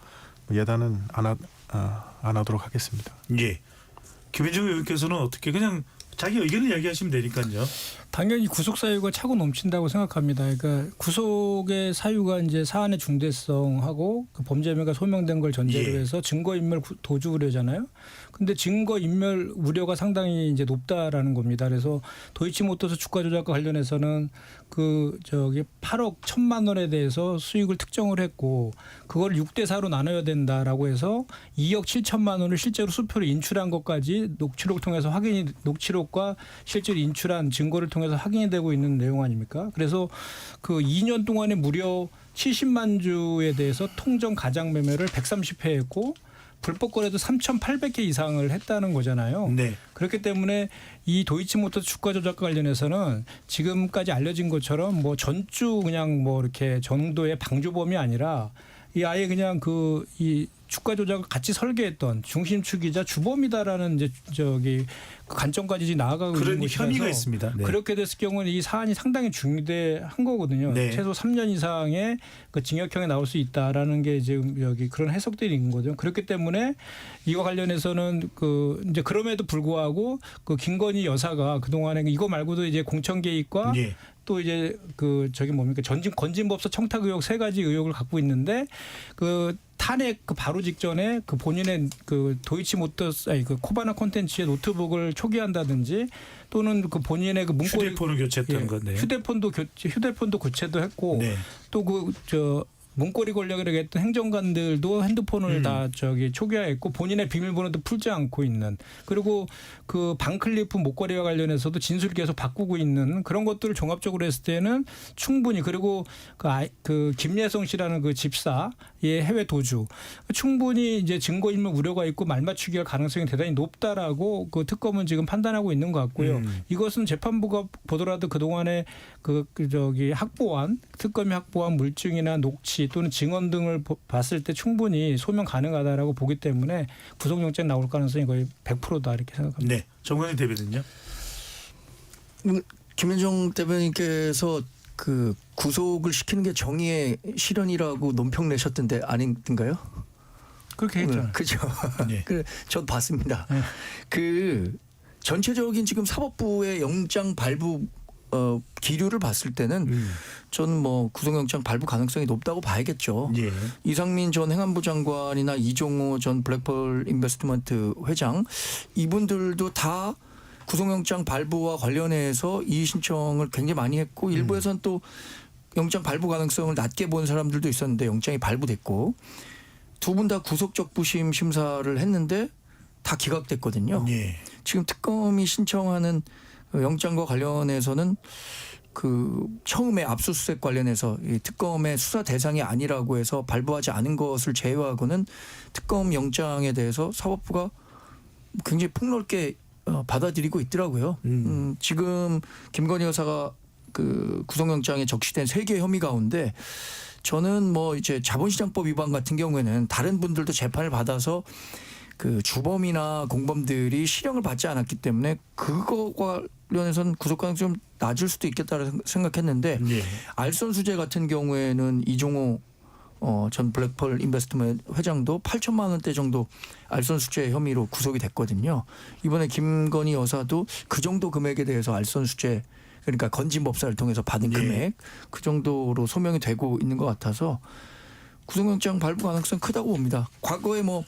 예단은 안 하도록 하겠습니다. 예. 김현중 의원께서는 어떻게 그냥 자기 의견을 이야기하시면 되니까요. 당연히 구속 사유가 차고 넘친다고 생각합니다. 그러니까 구속의 사유가 이제 사안의 중대성하고 그 범죄 혐의가 소명된 걸 전제로 예. 해서 증거인멸 도주 우려잖아요. 근데 증거인멸 우려가 상당히 이제 높다라는 겁니다. 그래서 도이치모터스 주가 조작과 관련해서는 그 저기 8억 1,000만 원에 대해서 수익을 특정을 했고 그걸 6대 4로 나눠야 된다라고 해서 2억 7천만 원을 실제로 수표로 인출한 것까지 녹취록 통해서 녹취록과 실제로 인출한 증거를 통해서 확인이 되고 있는 내용 아닙니까? 그래서 그 2년 동안에 무려 70만 주에 대해서 통정 가장 매매를 130회 했고 불법 거래도 3,800개 이상을 했다는 거잖아요. 네. 그렇기 때문에 이 도이치모터스 주가 조작과 관련해서는 지금까지 알려진 것처럼 뭐 전주 그냥 뭐 이렇게 정도의 방조범이 아니라 이 아예 그냥 그 이 주가 조작을 같이 설계했던 중심축이자 주범이다라는 이제 저기 관점까지 나아가고 있는 그런 것이라서 혐의가 있습니다. 네. 그렇게 됐을 경우는 이 사안이 상당히 중대한 거거든요. 네. 최소 3년 이상의 그 징역형이 나올 수 있다라는 게 지금 여기 그런 해석들이 있는 거죠. 그렇기 때문에 이와 관련해서는 그 이제 그럼에도 불구하고 그 김건희 여사가 그 동안에 이거 말고도 이제 공천 개입과 예. 또 이제 그 저기 뭡니까 건진법사 청탁 의혹 3가지 의혹을 갖고 있는데 그 탄핵 그 바로 직전에 그 본인의 그 도이치모터스 그 코바나 콘텐츠의 노트북을 초기한다든지 또는 그 본인의 그 문고리 휴대폰을 교체했던 건데. 휴대폰도 교체도 했고 네. 또 그 저 문고리 권력이라고 했던 행정관들도 핸드폰을 다 저기 초기화했고 본인의 비밀번호도 풀지 않고 있는 그리고 그 반클리프 목걸이와 관련해서도 진술을 계속 바꾸고 있는 그런 것들을 종합적으로 했을 때는 충분히 그리고 그 김예성 씨라는 그 집사의 해외 도주 충분히 이제 증거인멸 우려가 있고 말맞추기 할 가능성이 대단히 높다라고 그 특검은 지금 판단하고 있는 것 같고요. 이것은 재판부가 보더라도 그 동안에 그 저기 확보한 특검이 확보한 물증이나 녹취 또는 증언 등을 봤을 때 충분히 소명 가능하다라고 보기 때문에 구속영장 나올 가능성이 거의 100%다 이렇게 생각합니다. 네. 정광진 대변인요. 김현정 대변인께서 그 구속을 시키는 게 정의의 실현이라고 논평 내셨던데 아닌가요? 그렇게 했잖아요. 그죠. 네. 그 저도 봤습니다. 네. 그 전체적인 지금 사법부의 영장 발부 기류를 봤을 때는 저는 뭐 구속영장 발부 가능성이 높다고 봐야겠죠. 예. 이상민 전 행안부 장관이나 이종호 전 블랙펄 인베스트먼트 회장 이분들도 다 구속영장 발부와 관련해서 이의 신청을 굉장히 많이 했고 일부에서는 또 영장 발부 가능성을 낮게 본 사람들도 있었는데 영장이 발부됐고 두 분 다 구속적 부심 심사를 했는데 다 기각됐거든요. 예. 지금 특검이 신청하는 영장과 관련해서는 그 처음에 압수수색 관련해서 이 특검의 수사 대상이 아니라고 해서 발부하지 않은 것을 제외하고는 특검 영장에 대해서 사법부가 굉장히 폭넓게 받아들이고 있더라고요. 지금 김건희 여사가 그 구속영장에 적시된 3개 혐의 가운데 저는 뭐 이제 자본시장법 위반 같은 경우에는 다른 분들도 재판을 받아서 그 주범이나 공범들이 실형을 받지 않았기 때문에 그거와 관련해서는 구속 가능성이 좀 낮을 수도 있겠다고 생각했는데 예. 알선수재 같은 경우에는 이종호 전 블랙펄 인베스트먼트 회장도 8천만 원대 정도 알선수재 혐의로 구속이 됐거든요. 이번에 김건희 여사도 그 정도 금액에 대해서 알선수재 그러니까 건진법사를 통해서 받은 예. 금액 그 정도로 소명이 되고 있는 것 같아서 구속영장 발부 가능성 크다고 봅니다. 과거에 뭐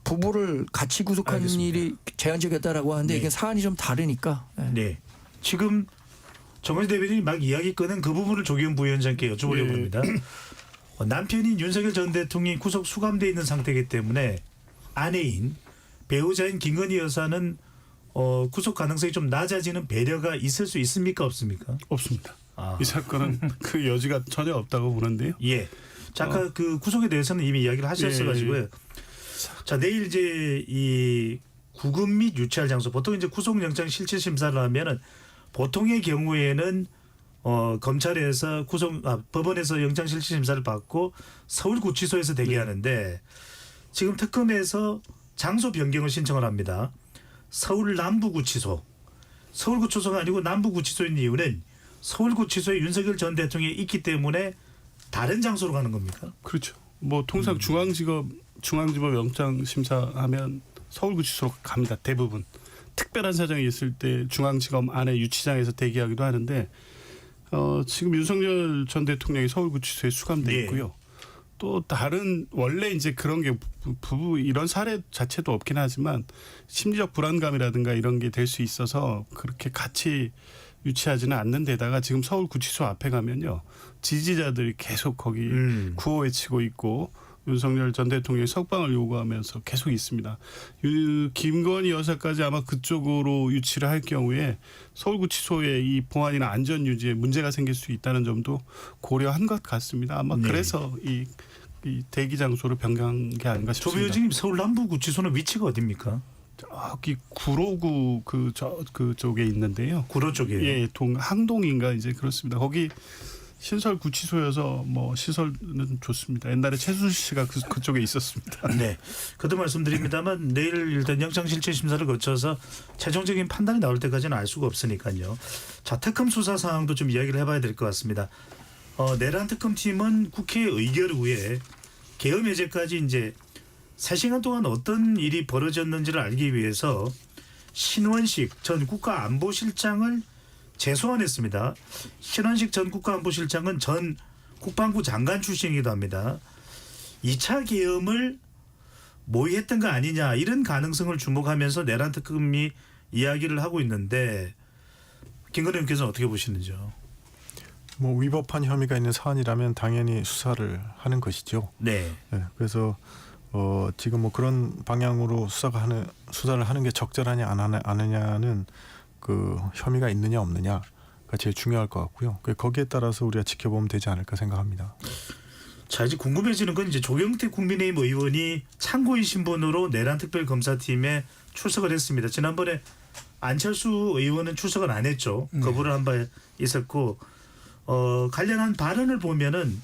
부부를 같이 구속한 알겠습니다. 일이 제한적이었다라고 하는데 네. 이게 사안이 좀 다르니까. 네. 네. 지금 정원희 대변인이 막 이야기 꺼낸 그 부분을 조기현 부위원장께 여쭤보려고 예. 합니다. 남편인 윤석열 전 대통령이 구속 수감돼 있는 상태이기 때문에 아내인 배우자인 김건희 여사는 구속 가능성이 좀 낮아지는 배려가 있을 수 있습니까 없습니까? 없습니다. 아. 이 사건은 그 여지가 전혀 없다고 보는데요. 예. 자, 아까 그 구속에 대해서는 이미 이야기를 하셨어가지고요. 자, 내일 이제 이 구금 및 유치할 장소 보통 이제 구속영장 실질 심사를 하면은 보통의 경우에는 검찰에서 법원에서 영장 실질 심사를 받고 서울구치소에서 대기하는데 지금 특검에서 장소 변경을 신청을 합니다. 서울 남부구치소. 서울구치소가 아니고 남부구치소인 이유는 서울구치소에 윤석열 전 대통령이 있기 때문에 다른 장소로 가는 겁니까? 그렇죠. 뭐 통상 중앙지법 영장 심사하면 서울구치소로 갑니다. 대부분. 특별한 사정이 있을 때 중앙지검 안에 유치장에서 대기하기도 하는데 지금 윤석열 전 대통령이 서울구치소에 수감돼 예. 있고요. 또 다른 원래 이제 그런 게 부부 이런 사례 자체도 없긴 하지만 심리적 불안감이라든가 이런 게 될 수 있어서 그렇게 같이 유치하지는 않는 데다가 지금 서울구치소 앞에 가면요. 지지자들이 계속 거기 구호 외치고 있고 윤석열 전 대통령이 석방을 요구하면서 계속 있습니다. 김건희 여사까지 아마 그쪽으로 유치를 할 경우에 서울구치소의 이 보안이나 안전 유지에 문제가 생길 수 있다는 점도 고려한 것 같습니다. 아마 네. 그래서 이 대기 장소를 변경한 게 아닌가 조 싶습니다. 위원장님 서울 남부구치소는 위치가 어디입니까? 저기 구로구 그쪽에 있는데요. 구로 쪽이에요. 예, 항동인가 이제 그렇습니다. 거기 신설 구치소여서 뭐 시설은 좋습니다. 옛날에 최순실 씨가 그쪽에 있었습니다. 네. 그도 말씀드립니다만 내일 일단 영장 실질 심사를 거쳐서 최종적인 판단이 나올 때까지는 알 수가 없으니까요. 자, 특검 수사 상황도 좀 이야기를 해봐야 될 것 같습니다. 내란 특검팀은 국회 의결 후에 계엄 해제까지 이제 3시간 동안 어떤 일이 벌어졌는지를 알기 위해서 신원식 전 국가안보실장을 재소환했습니다. 신원식 전 국가안보실장은 전 국방부 장관 출신이기도 합니다. 2차 계엄을 모의했던 거 아니냐 이런 가능성을 주목하면서 내란 특검이 이야기를 하고 있는데 김건희 의원께서는 어떻게 보시는지요? 뭐 위법한 혐의가 있는 사안이라면 당연히 수사를 하는 것이죠. 네. 네, 그래서 지금 뭐 그런 방향으로 수사를 하는 게 적절하냐 안 하느냐는 그 혐의가 있느냐 없느냐가 제일 중요할 것 같고요. 거기에 따라서 우리가 지켜보면 되지 않을까 생각합니다. 자, 이제 궁금해지는 건 이제 조경태 국민의힘 의원이 참고인 신분으로 내란 특별검사팀에 출석을 했습니다. 지난번에 안철수 의원은 출석을 안 했죠. 거부를 한 바 있었고 관련한 발언을 보면은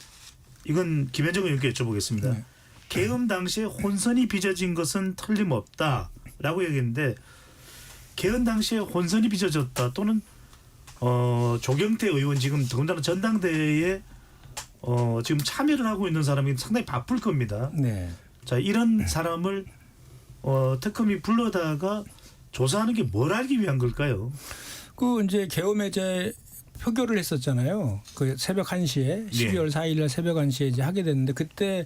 이건 김현정 의원께 여쭤보겠습니다. 네. 계엄 당시에 혼선이 빚어진 것은 틀림없다라고 얘기했는데 계엄 당시에 혼선이 빚어졌다 또는 조경태 의원 지금 더군다나 전당대회에 지금 참여를 하고 있는 사람이 상당히 바쁠 겁니다. 네. 자, 이런 사람을 특검이 불러다가 조사하는 게 뭘 알기 위한 걸까요? 그 이제 계엄해제 표결을 했었잖아요. 그 새벽 1시에 12월 4일 날 새벽 1시에 이제 하게 됐는데 그때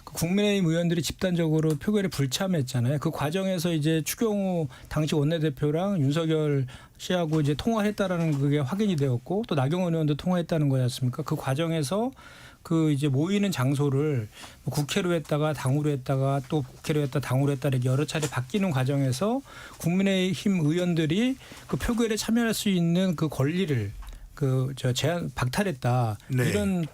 그 국민의힘 의원들이 집단적으로 표결에 불참했잖아요. 그 과정에서 이제 추경호 당시 원내대표랑 윤석열 씨하고 이제 통화했다라는 그게 확인이 되었고 또 나경원 의원도 통화했다는 거지 않습니까? 그 과정에서 그 이제 모이는 장소를 국회로 했다가 당으로 했다가 또 국회로 했다 당으로 했다 이렇게 여러 차례 바뀌는 과정에서 국민의힘 의원들이 그 표결에 참여할 수 있는 그 권리를 제한 박탈했다. 네. 이런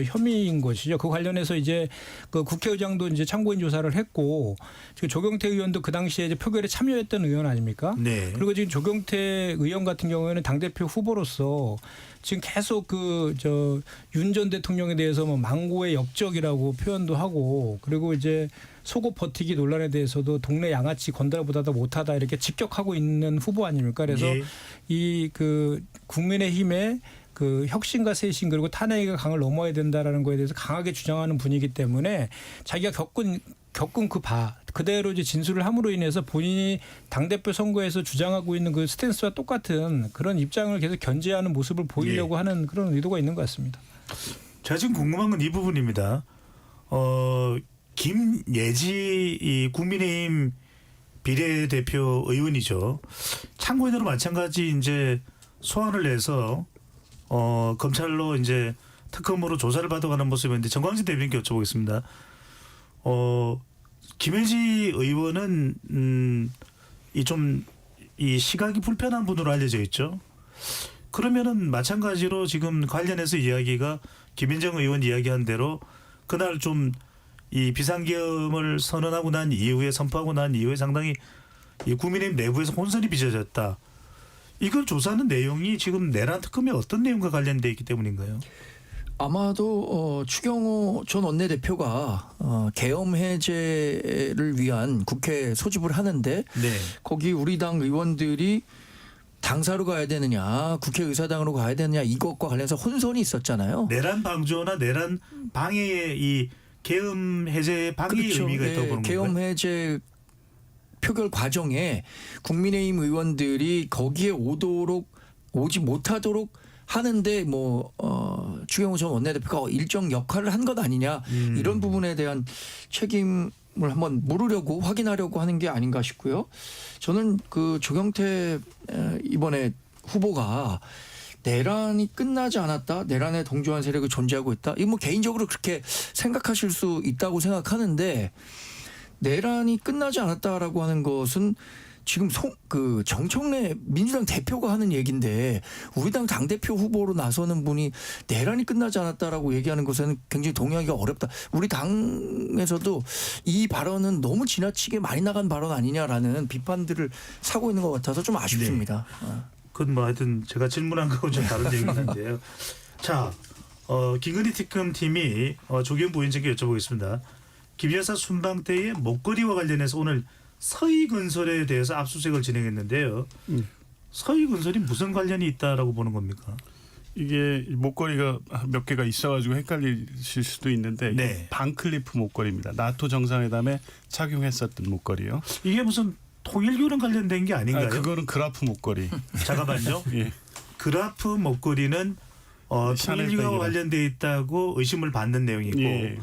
혐의인 것이죠. 그 관련해서 이제 그 국회의장도 이제 참고인 조사를 했고 지금 조경태 의원도 그 당시에 이제 표결에 참여했던 의원 아닙니까? 네. 그리고 지금 조경태 의원 같은 경우에는 당대표 후보로서 지금 계속 윤 전 대통령에 대해서 뭐 망고의 역적이라고 표현도 하고 그리고 이제 속옷 버티기 논란에 대해서도 동네 양아치 건달보다도 못하다 이렇게 직격하고 있는 후보 아닙니까? 그래서 예. 이 국민의힘의 그 혁신과 쇄신 그리고 탄핵의 강을 넘어야 된다라는 거에 대해서 강하게 주장하는 분이기 때문에 자기가 겪은 그 그대로 이제 진술을 함으로 인해서 본인이 당대표 선거에서 주장하고 있는 그 스탠스와 똑같은 그런 입장을 계속 견제하는 모습을 보이려고 하는 그런 의도가 있는 것 같습니다. 제가 지금 궁금한 건 이 부분입니다. 김예지 이 국민의힘 비례대표 의원이죠. 참고인으로 마찬가지 이제 소환을 해서 검찰로 이제 특검으로 조사를 받아가는 모습인데 정광진 대변인께 여쭤보겠습니다. 김예지 의원은 이 시각이 불편한 분으로 알려져 있죠. 그러면은 마찬가지로 지금 관련해서 이야기가 김인정 의원 이야기한 대로 그날 좀 이 비상계엄을 선언하고 난 이후에 선포하고 난 이후에 상당히 이 국민의힘 내부에서 혼선이 빚어졌다. 이걸 조사하는 내용이 지금 내란 특검의 어떤 내용과 관련돼 있기 때문인가요? 아마도 추경호 전 원내대표가 계엄 해제를 위한 국회 소집을 하는데 네. 거기 우리 당 의원들이 당사로 가야 되느냐 국회의사당으로 가야 되느냐 이것과 관련해서 혼선이 있었잖아요. 내란 방조나 내란 방해의 이 계엄 해제의 방해의 그렇죠. 의미가 있다고 보는 계엄 건가요? 해제 표결 과정에 국민의힘 의원들이 거기에 오지 못하도록 하는데 추경호 전 원내대표가 일정 역할을 한 것 아니냐 이런 부분에 대한 책임을 한번 물으려고 확인하려고 하는 게 아닌가 싶고요. 저는 그 조경태 이번에 후보가 내란이 끝나지 않았다. 내란에 동조한 세력이 존재하고 있다. 이거 개인적으로 그렇게 생각하실 수 있다고 생각하는데 내란이 끝나지 않았다라고 하는 것은 지금 정청래 민주당 대표가 하는 얘기인데 우리 당 당대표 후보로 나서는 분이 내란이 끝나지 않았다라고 얘기하는 것에는 굉장히 동의하기가 어렵다. 우리 당에서도 이 발언은 너무 지나치게 많이 나간 발언 아니냐라는 비판들을 사고 있는 것 같아서 좀 아쉽습니다. 그건 하여튼 제가 질문한 거하고 좀 다른 얘기긴 한데요. 자, 김건희 특검팀이 조경 부위원장께 여쭤보겠습니다. 김 여사 순방 때의 목걸이와 관련해서 오늘 서희건설에 대해서 압수수색을 진행했는데요. 서희건설이 무슨 관련이 있다라고 보는 겁니까? 이게 목걸이가 몇 개가 있어가지고 헷갈리실 수도 있는데 네. 반클리프 목걸이입니다. 나토 정상회담에 착용했었던 목걸이요. 이게 무슨 통일교랑 관련된 게 아닌가요? 그거는 그라프 목걸이. 잠깐만요. 예. 그라프 목걸이는 샤넬 통일교와 백이라. 관련돼 있다고 의심을 받는 내용이고 예.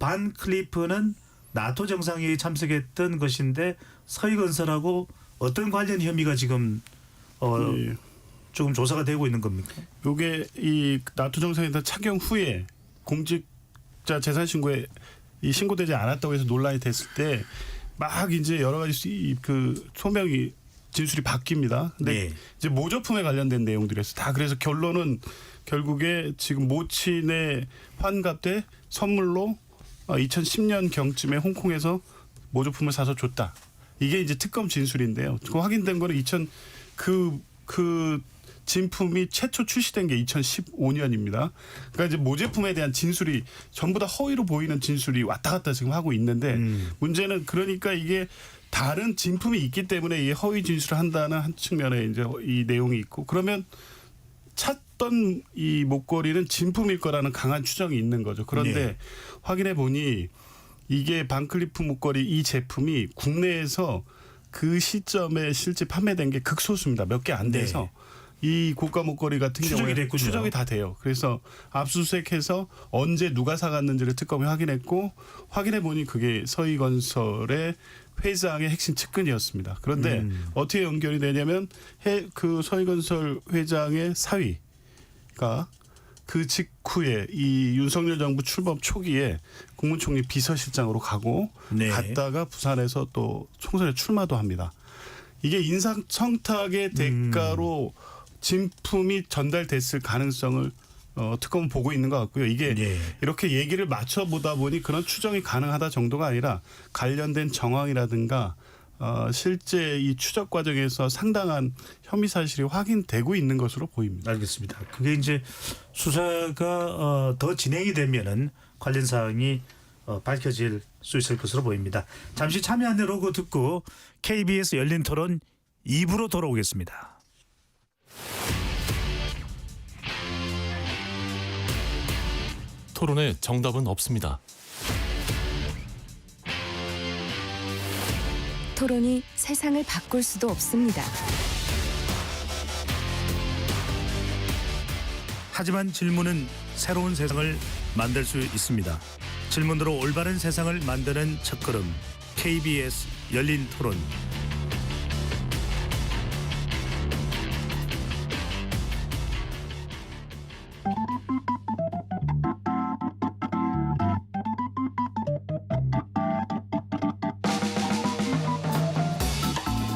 반 클리프는 나토 정상회의에 참석했던 것인데 서희건설하고 어떤 관련 혐의가 지금 예. 조금 조사가 되고 있는 겁니까? 요게 이 나토 정상회담 착용 후에 공직자 재산 신고에 이 신고되지 않았다고 해서 논란이 됐을 때 막 이제 여러 가지 그 소명이 진술이 바뀝니다. 근데 네. 이제 모조품에 관련된 내용들이었어. 다 그래서 결론은 결국에 지금 모친의 환갑 때 선물로 2010년 경쯤에 홍콩에서 모조품을 사서 줬다. 이게 이제 특검 진술인데요. 그 확인된 거는 그 진품이 최초 출시된 게 2015년입니다. 그러니까 이제 모제품에 대한 진술이 전부 다 허위로 보이는 진술이 왔다 갔다 지금 하고 있는데 문제는 그러니까 이게 다른 진품이 있기 때문에 이 허위 진술을 한다는 한 측면에 이제 이 내용이 있고 그러면 찾던 이 목걸이는 진품일 거라는 강한 추정이 있는 거죠. 그런데 네. 확인해 보니 이게 반클리프 목걸이 이 제품이 국내에서 그 시점에 실제 판매된 게 극소수입니다. 몇 개 안 돼서. 이 고가 목걸이 같은 추적이 경우에 됐군요. 추적이 다 돼요. 그래서 압수수색해서 언제 누가 사갔는지를 특검이 확인했고 확인해 보니 그게 서희건설의 회장의 핵심 측근이었습니다. 그런데 어떻게 연결이 되냐면 그 서희건설 회장의 사위가 그 직후에 이 윤석열 정부 출범 초기에 국무총리 비서실장으로 가고 네. 갔다가 부산에서 또 총선에 출마도 합니다. 이게 인상 청탁의 대가로 진품이 전달됐을 가능성을 특검은 보고 있는 것 같고요. 이게 네. 이렇게 얘기를 맞춰보다 보니 그런 추정이 가능하다 정도가 아니라 관련된 정황이라든가 실제 이 추적 과정에서 상당한 혐의 사실이 확인되고 있는 것으로 보입니다. 알겠습니다. 그게 이제 수사가 더 진행이 되면은 관련 사항이 밝혀질 수 있을 것으로 보입니다. 잠시 참여 안내 로고 듣고 KBS 열린 토론 2부로 돌아오겠습니다. 토론에 정답은 없습니다. 토론이 세상을 바꿀 수도 없습니다. 하지만 질문은 새로운 세상을 만들 수 있습니다. 질문으로 올바른 세상을 만드는 첫걸음 KBS 열린 토론.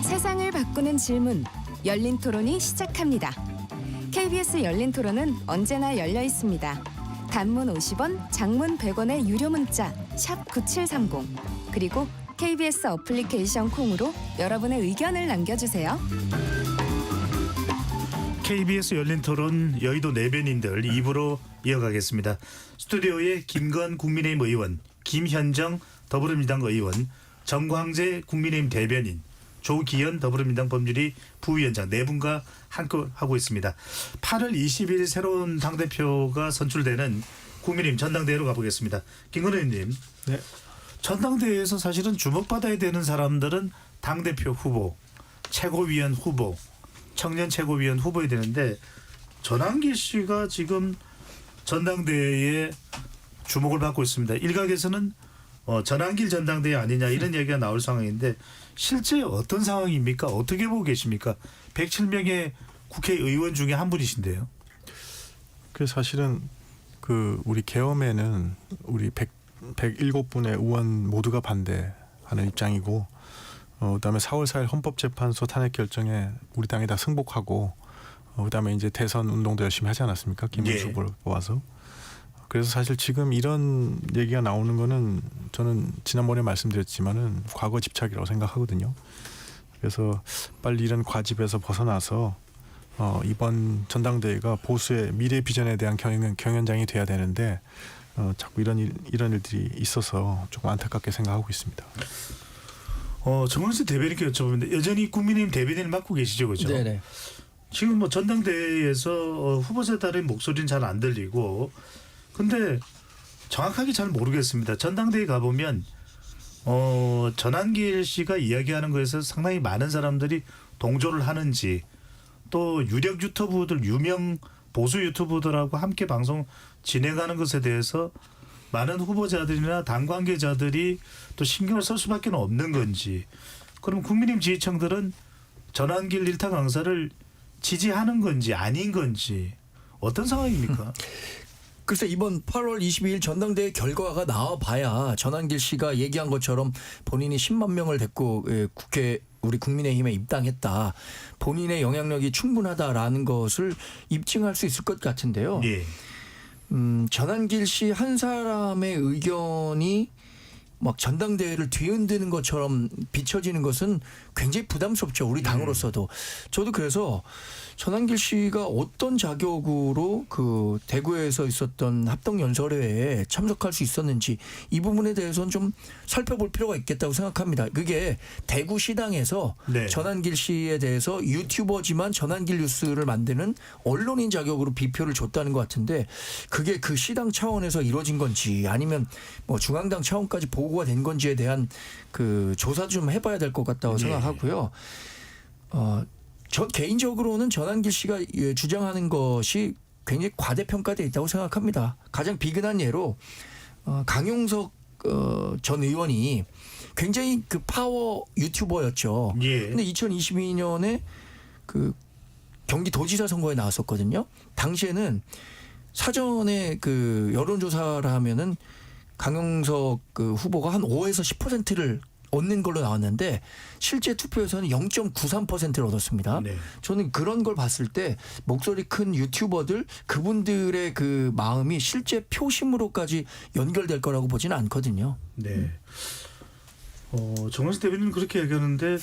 세상을 바꾸는 질문, 열린 토론이 시작합니다. KBS 열린 토론은 언제나 열려 있습니다. 단문 50원, 장문 100원의 유료 문자 샵 9730 그리고 KBS 어플리케이션 콩으로 여러분의 의견을 남겨주세요. KBS 열린 토론 여의도 내변인들 2부로 이어가겠습니다. 스튜디오에 김건 국민의힘 의원, 김현정 더불어민주당 의원, 정광재 국민의힘 대변인, 조기현 더불어민주당 법률위 부위원장 네 분과 함께하고 있습니다. 8월 20일 새로운 당대표가 선출되는 국민의힘 전당대회로 가보겠습니다. 김건 의원님. 네. 전당대회에서 사실은 주목받아야 되는 사람들은 당대표 후보, 최고위원 후보, 청년 최고위원 후보에 되는데 전환길 씨가 지금 전당대회에 주목을 받고 있습니다. 일각에서는 전환길 전당대회 아니냐 이런 얘기가 나올 상황인데 실제 어떤 상황입니까? 어떻게 보고 계십니까? 107명의 국회의원 중에 한 분이신데요. 그 사실은 그 우리 계엄에는 우리 107분의 의원 모두가 반대하는 입장이고 그다음에 4월 4일 헌법재판소 탄핵 결정에 우리 당이 다 승복하고 그다음에 이제 대선 운동도 열심히 하지 않았습니까? 김문수 예. 후보를 뽑아서. 그래서 사실 지금 이런 얘기가 나오는 거는 저는 지난번에 말씀드렸지만은 과거 집착이라고 생각하거든요. 그래서 빨리 이런 과집에서 벗어나서 이번 전당대회가 보수의 미래 비전에 대한 경연장이 돼야 되는데 자꾸 이런 일들이 있어서 조금 안타깝게 생각하고 있습니다. 정광재 대변인께 여쭤보는데 여전히 국민의힘 대변인을 맡고 계시죠, 그렇죠? 네네. 지금 뭐 전당대회에서 후보자들의 목소리는 잘 안 들리고, 근데 정확하게 잘 모르겠습니다. 전당대회 가보면 전환길 씨가 이야기하는 거에서 상당히 많은 사람들이 동조를 하는지, 또 유력 유튜브들, 유명 보수 유튜브들하고 함께 방송 진행하는 것에 대해서 많은 후보자들이나 당 관계자들이 또 신경을 쓸 수밖에 없는 건지, 그럼 국민의힘 지지층들은 전환길 일타 강사를 지지하는 건지 아닌 건지 어떤 상황입니까? 글쎄 이번 8월 22일 전당대회 결과가 나와봐야 전환길 씨가 얘기한 것처럼 본인이 10만 명을 데리고 국회 우리 국민의힘에 입당했다. 본인의 영향력이 충분하다라는 것을 입증할 수 있을 것 같은데요. 예. 전환길 씨 한 사람의 의견이 막 전당대회를 뒤흔드는 것처럼 비춰지는 것은 굉장히 부담스럽죠. 우리 당으로서도. 저도 그래서 전한길 씨가 어떤 자격으로 그 대구에서 있었던 합동연설회에 참석할 수 있었는지 이 부분에 대해서는 좀 살펴볼 필요가 있겠다고 생각합니다. 그게 대구 시당에서 네. 전한길 씨에 대해서 유튜버지만 전한길 뉴스를 만드는 언론인 자격으로 비표를 줬다는 것 같은데 그게 그 시당 차원에서 이루어진 건지 아니면 뭐 중앙당 차원까지 보고가 된 건지에 대한 그 조사 좀 해봐야 될 것 같다고 네. 생각하고요. 저 개인적으로는 전한길 씨가 주장하는 것이 굉장히 과대평가되어 있다고 생각합니다. 가장 비근한 예로 강용석 전 의원이 굉장히 그 파워 유튜버였죠. 예. 근데 2022년에 그 경기도지사 선거에 나왔었거든요. 당시에는 사전에 그 여론조사를 하면은 강용석 그 후보가 한 5에서 10%를 얻는 걸로 나왔는데 실제 투표에서는 0.93%를 얻었습니다. 네. 저는 그런 걸 봤을 때 목소리 큰 유튜버들 그분들의 그 마음이 실제 표심으로까지 연결될 거라고 보지는 않거든요. 네. 정원식 대변인은 그렇게 얘기하는데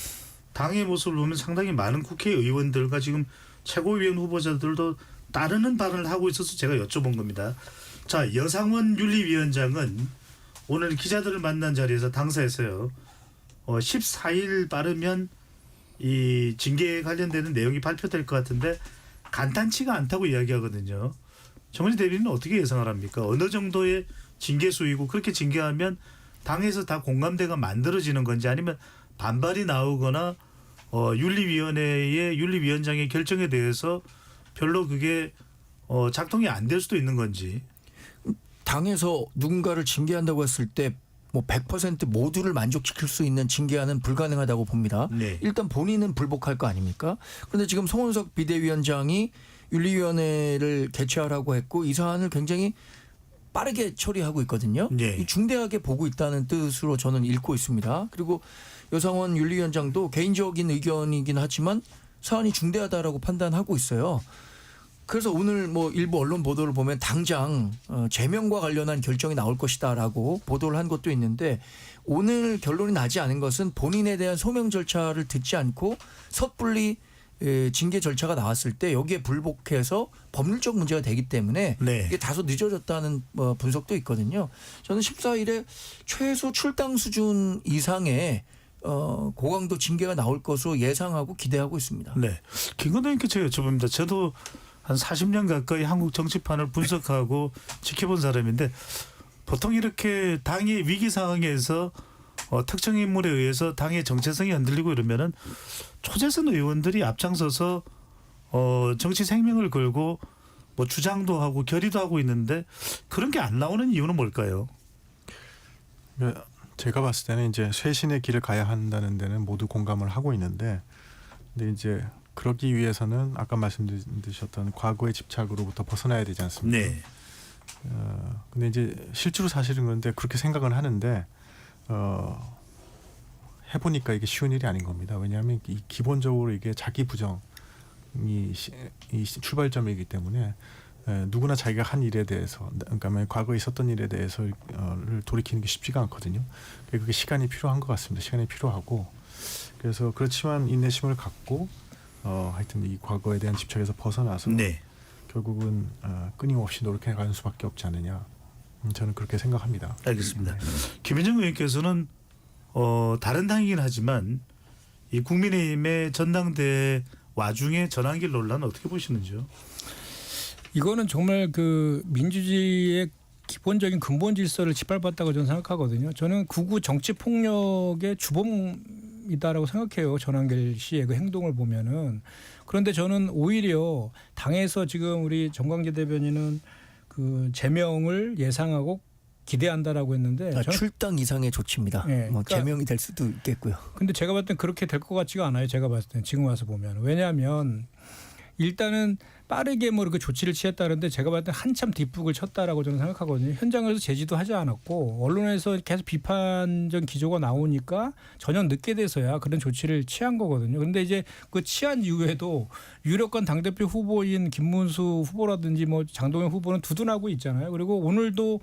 당의 모습을 보면 상당히 많은 국회의원들과 지금 최고위원 후보자들도 따르는 발언을 하고 있어서 제가 여쭤본 겁니다. 자, 여상원 윤리위원장은 오늘 기자들을 만난 자리에서 당사에서요. 14일 빠르면 이 징계에 관련되는 내용이 발표될 것 같은데 간단치가 않다고 이야기하거든요. 정원식 대변인은 어떻게 예상을 합니까? 어느 정도의 징계 수위고 그렇게 징계하면 당에서 다 공감대가 만들어지는 건지 아니면 반발이 나오거나 윤리위원회의 윤리위원장의 결정에 대해서 별로 그게 작동이 안 될 수도 있는 건지. 당에서 누군가를 징계한다고 했을 때 뭐 100% 모두를 만족시킬 수 있는 징계안은 불가능하다고 봅니다. 네. 일단 본인은 불복할 거 아닙니까? 그런데 지금 송원석 비대위원장이 윤리위원회를 개최하라고 했고 이 사안을 굉장히 빠르게 처리하고 있거든요. 네. 중대하게 보고 있다는 뜻으로 저는 읽고 있습니다. 그리고 여상원 윤리위원장도 개인적인 의견이긴 하지만 사안이 중대하다라고 판단하고 있어요. 그래서 오늘 뭐 일부 언론 보도를 보면 당장 제명과 관련한 결정이 나올 것이다라고 보도를 한 것도 있는데 오늘 결론이 나지 않은 것은 본인에 대한 소명 절차를 듣지 않고 섣불리 징계 절차가 나왔을 때 여기에 불복해서 법률적 문제가 되기 때문에 네. 이게 다소 늦어졌다는 분석도 있거든요. 저는 14일에 최소 출당 수준 이상의 고강도 징계가 나올 것으로 예상하고 기대하고 있습니다. 네. 김건희님께 제가 여쭤봅니다. 저도 한 40년 가까이 한국 정치판을 분석하고 지켜본 사람인데 보통 이렇게 당의 위기 상황에서 특정 인물에 의해서 당의 정체성이 흔들리고 이러면은 초재선 의원들이 앞장서서 정치 생명을 걸고 뭐 주장도 하고 결의도 하고 있는데 그런 게 안 나오는 이유는 뭘까요? 제가 봤을 때는 이제 쇄신의 길을 가야 한다는 데는 모두 공감을 하고 있는데 근데 이제 그러기 위해서는 아까 말씀드렸던 과거의 집착으로부터 벗어나야 되지 않습니까? 네. 근데 이제 실제로 사실은 그런데 그렇게 생각은 하는데 해보니까 이게 쉬운 일이 아닌 겁니다. 왜냐하면 기본적으로 이게 자기 부정이 이 출발점이기 때문에 누구나 자기가 한 일에 대해서 그러니까 과거에 있었던 일에 대해서를 돌이키는 게 쉽지가 않거든요. 그게 시간이 필요한 것 같습니다. 시간이 필요하고 그래서 그렇지만 인내심을 갖고 하여튼 이 과거에 대한 집착에서 벗어나서 네. 결국은 끊임없이 노력해가는 수밖에 없지 않느냐. 저는 그렇게 생각합니다. 알겠습니다. 김현정 의원께서는 다른 당이긴 하지만 이 국민의힘의 전당대회 와중에 전환길 논란은 어떻게 보시는지요? 이거는 정말 그 민주주의의 기본적인 근본 질서를 짓밟았다고 저는 생각하거든요. 저는 극우 정치 폭력의 주범이다라고 생각해요. 전환길 씨의 그 행동을 보면은. 그런데 저는 오히려 당에서 지금 우리 정광재 대변인은 그 제명을 예상하고 기대한다라고 했는데 저는 출당 이상의 조치입니다. 네, 뭐 그러니까 제명이 될 수도 있겠고요. 근데 제가 봤을 땐 그렇게 될 것 같지가 않아요. 제가 봤을 땐 지금 와서 보면. 왜냐하면 일단은 빠르게 뭐 이렇게 조치를 취했다는데 제가 봤을 때 한참 뒷북을 쳤다라고 저는 생각하거든요. 현장에서 제지도 하지 않았고 언론에서 계속 비판적 기조가 나오니까 전혀 늦게 돼서야 그런 조치를 취한 거거든요. 그런데 이제 그 취한 이후에도 유력한 당대표 후보인 김문수 후보라든지 뭐 장동영 후보는 두둔하고 있잖아요. 그리고 오늘도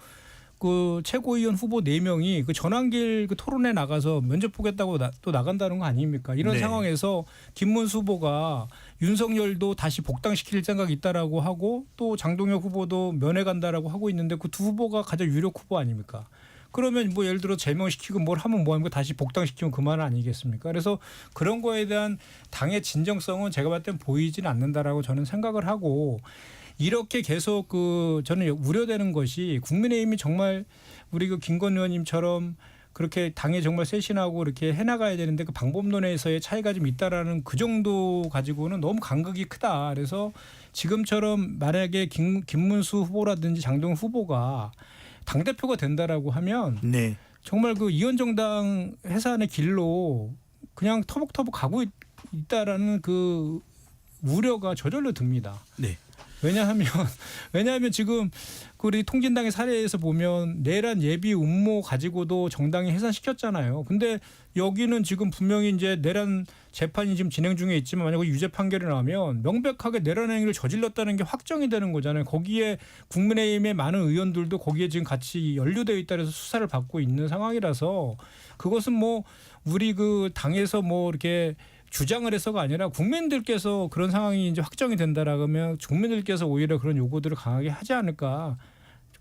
그 최고위원 후보 4명이 그 전환길 그 토론에 나가서 면접 보겠다고 또 나간다는 거 아닙니까? 이런 네. 상황에서 김문수 후보가 윤석열도 다시 복당시킬 생각이 있다라고 하고 또 장동혁 후보도 면회 간다라고 하고 있는데 그 두 후보가 가장 유력 후보 아닙니까? 그러면 뭐 예를 들어 제명시키고 뭘 하면 뭐하는 거 다시 복당시키면 그만 아니겠습니까? 그래서 그런 거에 대한 당의 진정성은 제가 봤을 땐 보이지는 않는다라고 저는 생각을 하고 이렇게 계속 그 저는 우려되는 것이 국민의힘이 정말 우리 그 김건 의원님처럼 그렇게 당에 정말 쇄신하고 이렇게 해나가야 되는데 그 방법론에서의 차이가 좀 있다라는 그 정도 가지고는 너무 간극이 크다. 그래서 지금처럼 만약에 김문수 후보라든지 장동훈 후보가 당대표가 된다라고 하면 네. 정말 그 이원정당 해산의 길로 그냥 터벅터벅 가고 있다라는 그 우려가 저절로 듭니다. 네. 왜냐하면 지금 우리 통진당의 사례에서 보면 내란 예비 음모 가지고도 정당이 해산시켰잖아요. 근데 여기는 지금 분명히 이제 내란 재판이 지금 진행 중에 있지만 만약에 유죄 판결이 나면 명백하게 내란 행위를 저질렀다는 게 확정이 되는 거잖아요. 거기에 국민의힘의 많은 의원들도 거기에 지금 같이 연루되어 있다 해서 수사를 받고 있는 상황이라서 그것은 뭐 우리 그 당에서 뭐 이렇게 주장을 해서가 아니라 국민들께서 그런 상황이 이제 확정이 된다라면 국민들께서 오히려 그런 요구들을 강하게 하지 않을까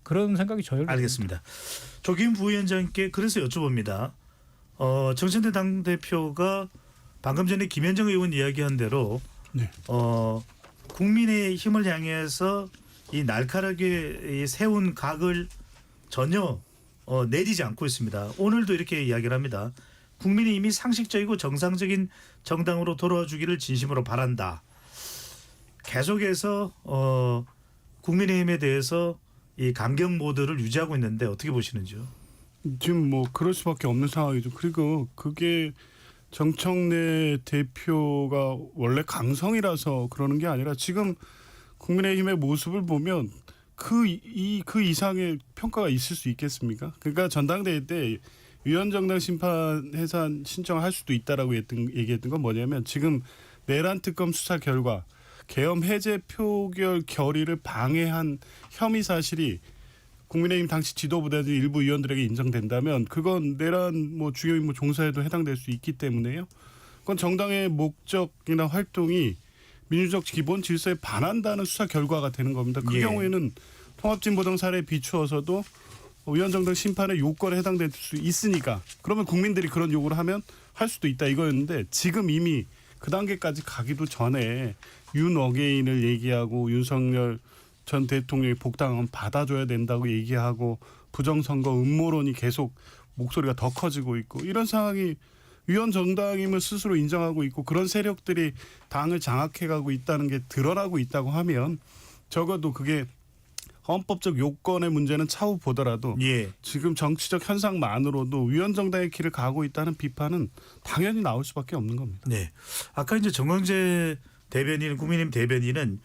그런 생각이 저절로 알겠습니다. 조기훈 부위원장께 그래서 여쭤봅니다. 정천대 당대표가 방금 전에 김현정 의원 이야기한 대로 네. 국민의 힘을 향해서 이 날카롭게 세운 각을 전혀 내리지 않고 있습니다. 오늘도 이렇게 이야기를 합니다. 국민의힘이 상식적이고 정상적인 정당으로 돌아와 주기를 진심으로 바란다. 계속해서 국민의힘에 대해서 이 강경 모드를 유지하고 있는데 어떻게 보시는지요? 지금 뭐 그럴 수밖에 없는 상황이죠. 그리고 그게 정청래 대표가 원래 강성이라서 그러는 게 아니라 지금 국민의힘의 모습을 보면 그 이상의 평가가 있을 수 있겠습니까? 그러니까 전당대회 때 위헌정당 심판 해산 신청할 수도 있다라고 얘기했던 건 뭐냐면 지금 내란 특검 수사 결과 계엄 해제 표결 결의를 방해한 혐의 사실이 국민의힘 당시 지도부대 일부 의원들에게 인정된다면 그건 내란 뭐 주요 임무 종사에도 해당될 수 있기 때문에요. 그건 정당의 목적이나 활동이 민주적 기본 질서에 반한다는 수사 결과가 되는 겁니다. 그 예. 경우에는 통합진보당 사례에 비추어서도 위헌정당 심판의 요건에 해당될 수 있으니까 그러면 국민들이 그런 요구를 하면 할 수도 있다 이거였는데 지금 이미 그 단계까지 가기도 전에 윤어게인을 얘기하고 윤석열 전 대통령이 복당하면 받아줘야 된다고 얘기하고 부정선거 음모론이 계속 목소리가 더 커지고 있고 이런 상황이 위헌정당임을 스스로 인정하고 있고 그런 세력들이 당을 장악해가고 있다는 게 드러나고 있다고 하면 적어도 그게 헌법적 요건의 문제는 차후 보더라도 예. 지금 정치적 현상만으로도 위헌정당의 길을 가고 있다는 비판은 당연히 나올 수밖에 없는 겁니다. 네. 아까 이제 정광재 대변인, 국민의힘 대변인은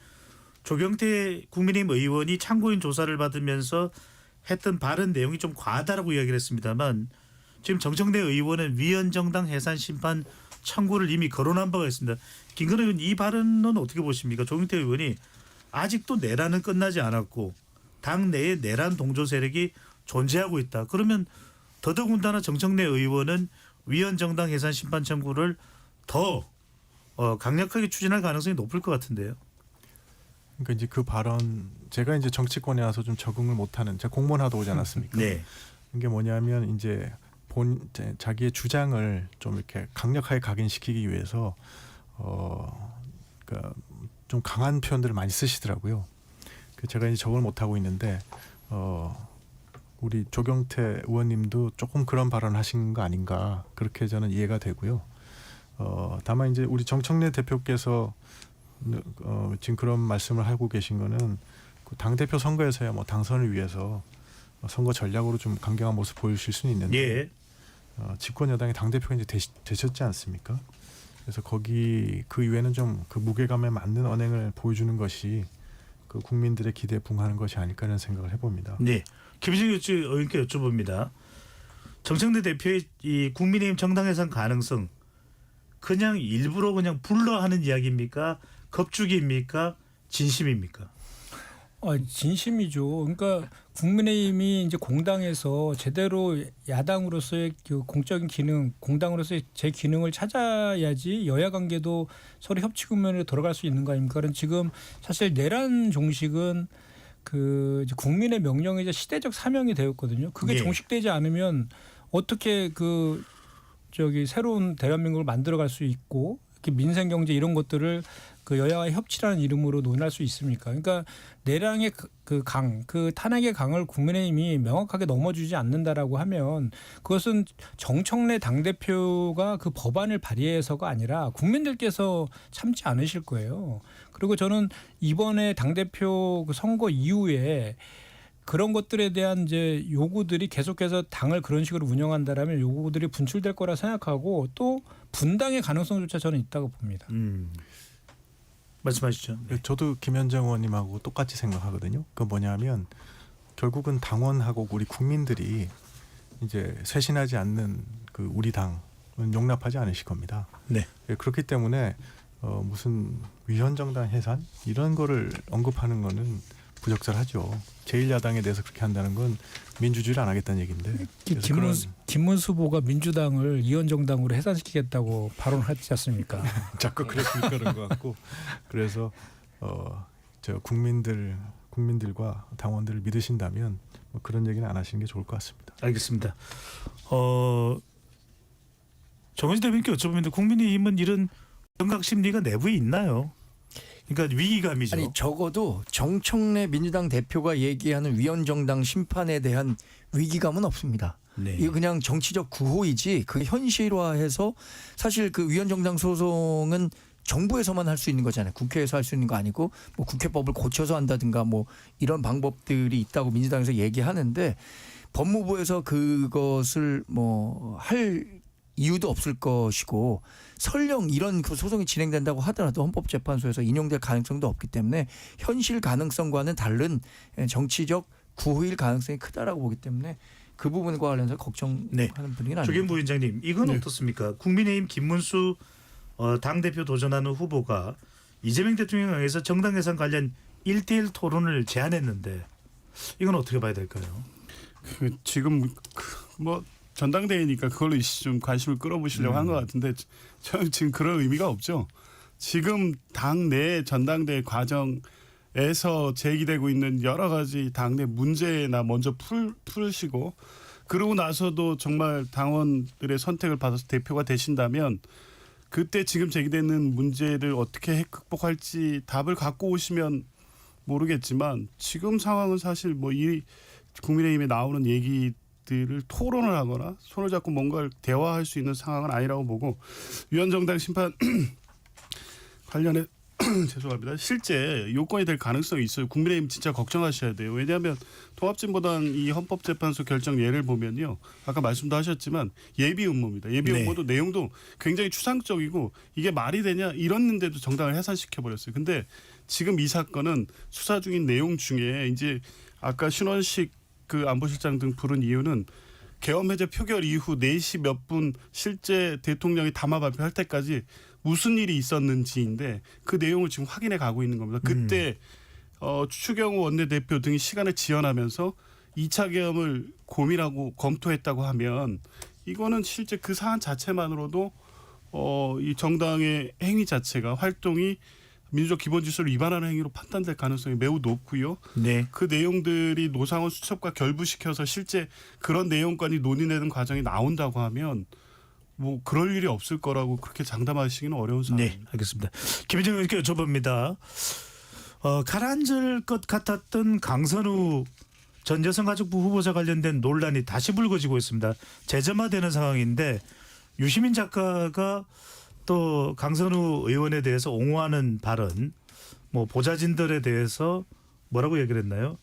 조경태 국민의힘 의원이 참고인 조사를 받으면서 했던 발언 내용이 좀 과하다라고 이야기를 했습니다만 지금 정청래 의원은 위헌정당 해산 심판 청구를 이미 거론한 바가 있습니다. 김건희 의원 이 발언은 어떻게 보십니까? 조경태 의원이 아직도 내란은 끝나지 않았고 당 내에 내란 동조 세력이 존재하고 있다. 그러면 더더군다나 정청래 의원은 위헌정당 해산 심판 청구를 더 강력하게 추진할 가능성이 높을 것 같은데요. 그러니까 이제 그 발언 제가 이제 정치권에 와서 좀 적응을 못하는 제가 공무원 하다 오지 않았습니까? 네. 이게 뭐냐면 이제 자기의 주장을 좀 이렇게 강력하게 각인시키기 위해서 그러니까 좀 강한 표현들을 많이 쓰시더라고요. 제가 이제 적응을 못 하고 있는데 우리 조경태 의원님도 조금 그런 발언하신 거 아닌가 그렇게 저는 이해가 되고요. 다만 이제 우리 정청래 대표께서 지금 그런 말씀을 하고 계신 거는 당 대표 선거에서야 뭐 당선을 위해서 선거 전략으로 좀 강경한 모습 보여주실 수는 있는데 예. 집권 여당의 당 대표가 이제 되셨지 않습니까? 그래서 거기 그 이외에는 좀 그 무게감에 맞는 언행을 보여주는 것이 그 국민들의 기대에 부응하는 것이 아닐까라는 생각을 해봅니다. 네. 김진규 의원께 여쭤봅니다. 정청래 대표의 이 국민의힘 정당 해산 가능성 그냥 일부러 그냥 불러 하는 이야기입니까? 겁주기입니까? 진심입니까? 진심이죠. 그러니까 국민의힘이 이제 공당에서 제대로 야당으로서의 그 공적인 기능, 공당으로서의 제 기능을 찾아야지 여야 관계도 서로 협치 국면으로 돌아갈 수 있는 거 아닙니까? 그럼 지금 사실 내란 종식은 그 이제 국민의 명령이자 시대적 사명이 되었거든요. 그게 예. 종식되지 않으면 어떻게 그 저기 새로운 대한민국을 만들어갈 수 있고 이렇게 민생 경제 이런 것들을 그 여야의 협치라는 이름으로 논할 수 있습니까? 그러니까 내량의 그 탄핵의 강을 국민의힘이 명확하게 넘어주지 않는다라고 하면 그것은 정청래 당대표가 그 법안을 발의해서가 아니라 국민들께서 참지 않으실 거예요. 그리고 저는 이번에 당대표 그 선거 이후에 그런 것들에 대한 이제 요구들이 계속해서 당을 그런 식으로 운영한다라면 요구들이 분출될 거라 생각하고 또 분당의 가능성조차 저는 있다고 봅니다. 말씀하시죠. 네. 저도 김현정 의원님하고 똑같이 생각하거든요. 그 뭐냐면 결국은 당원하고 우리 국민들이 이제 쇄신하지 않는 그 우리 당은 용납하지 않으실 겁니다. 네. 그렇기 때문에 무슨 위헌정당 해산 이런 거를 언급하는 거는 부적절하죠. 제1야당에 대해서 그렇게 한다는 건 민주주의를 안 하겠다는 얘기인데. 김문수 후보가 민주당을 이원정당으로 해산시키겠다고 발언하지 않습니까? 자꾸 그랬으니까 그런 것 같고 그래서 저 국민들과 당원들을 믿으신다면 뭐 그런 얘기는 안 하시는 게 좋을 것 같습니다. 알겠습니다. 정원진 대변인께 여쭤보면 국민의힘은 이런 정각 심리가 내부에 있나요? 그러니까 위기감이죠. 아니 적어도 정청래 민주당 대표가 얘기하는 위헌정당 심판에 대한 위기감은 없습니다. 네. 이거 그냥 정치적 구호이지 그 현실화해서 사실 그 위헌정당 소송은 정부에서만 할 수 있는 거잖아요. 국회에서 할 수 있는 거 아니고 뭐 국회법을 고쳐서 한다든가 뭐 이런 방법들이 있다고 민주당에서 얘기하는데 법무부에서 그것을 뭐 할 이유도 없을 것이고 설령 이런 그 소송이 진행된다고 하더라도 헌법재판소에서 인용될 가능성도 없기 때문에 현실 가능성과는 다른 정치적 구호일 가능성이 크다라고 보기 때문에 그 부분과 관련해서 걱정하는 분위기는 아닙니다. 조경 부위원장님 이건 네. 어떻습니까? 국민의힘 김문수 당대표 도전하는 후보가 이재명 대통령에 의해서 정당 예산 관련 1대1 토론을 제안했는데 이건 어떻게 봐야 될까요? 지금 뭐 전당대회니까 그걸로 좀 관심을 끌어보시려고 한 것 같은데 저는 지금 그런 의미가 없죠. 지금 당내 전당대회 과정에서 제기되고 있는 여러 가지 당내 문제나 먼저 풀으시고 그러고 나서도 정말 당원들의 선택을 받아서 대표가 되신다면 그때 지금 제기되는 문제를 어떻게 극복할지 답을 갖고 오시면 모르겠지만 지금 상황은 사실 뭐 이 국민의힘에 나오는 얘기들을 토론을 하거나 손을 잡고 뭔가를 대화할 수 있는 상황은 아니라고 보고 위헌정당 심판 관련해 죄송합니다. 실제 요건이 될 가능성이 있어요. 국민의힘 진짜 걱정하셔야 돼요. 왜냐하면 통합진보당 이 헌법재판소 결정 예를 보면요. 아까 말씀도 하셨지만 예비 음모입니다. 예비 네. 음모도 내용도 굉장히 추상적이고 이게 말이 되냐 이랬는데도 정당을 해산시켜버렸어요. 근데 지금 이 사건은 수사 중인 내용 중에 이제 아까 신원식 그 안보실장 등 부른 이유는 계엄 해제 표결 이후 4시 몇 분 실제 대통령이 담화 발표할 때까지 무슨 일이 있었는지인데 그 내용을 지금 확인해 가고 있는 겁니다. 그때 추경호 원내대표 등이 시간을 지연하면서 2차 계엄을 고민하고 검토했다고 하면 이거는 실제 그 사안 자체만으로도 이 정당의 행위 자체가 활동이 민주적 기본 질서를 위반하는 행위로 판단될 가능성이 매우 높고요. 네. 그 내용들이 노상원 수첩과 결부시켜서 실제 그런 내용까지 논의되는 과정이 나온다고 하면 뭐 그럴 일이 없을 거라고 그렇게 장담하시기는 어려운 상황입니다. 네, 알겠습니다. 김현정 의원께 여쭤봅니다. 가라앉을 것 같았던 강선우 전 여성가족부 후보자 관련된 논란이 다시 불거지고 있습니다. 재점화되는 상황인데 유시민 작가가 또 강선우 의원에 대해서 옹호하는 발언, 뭐 보좌진들에 대해서 뭐라고 얘기를 했나요?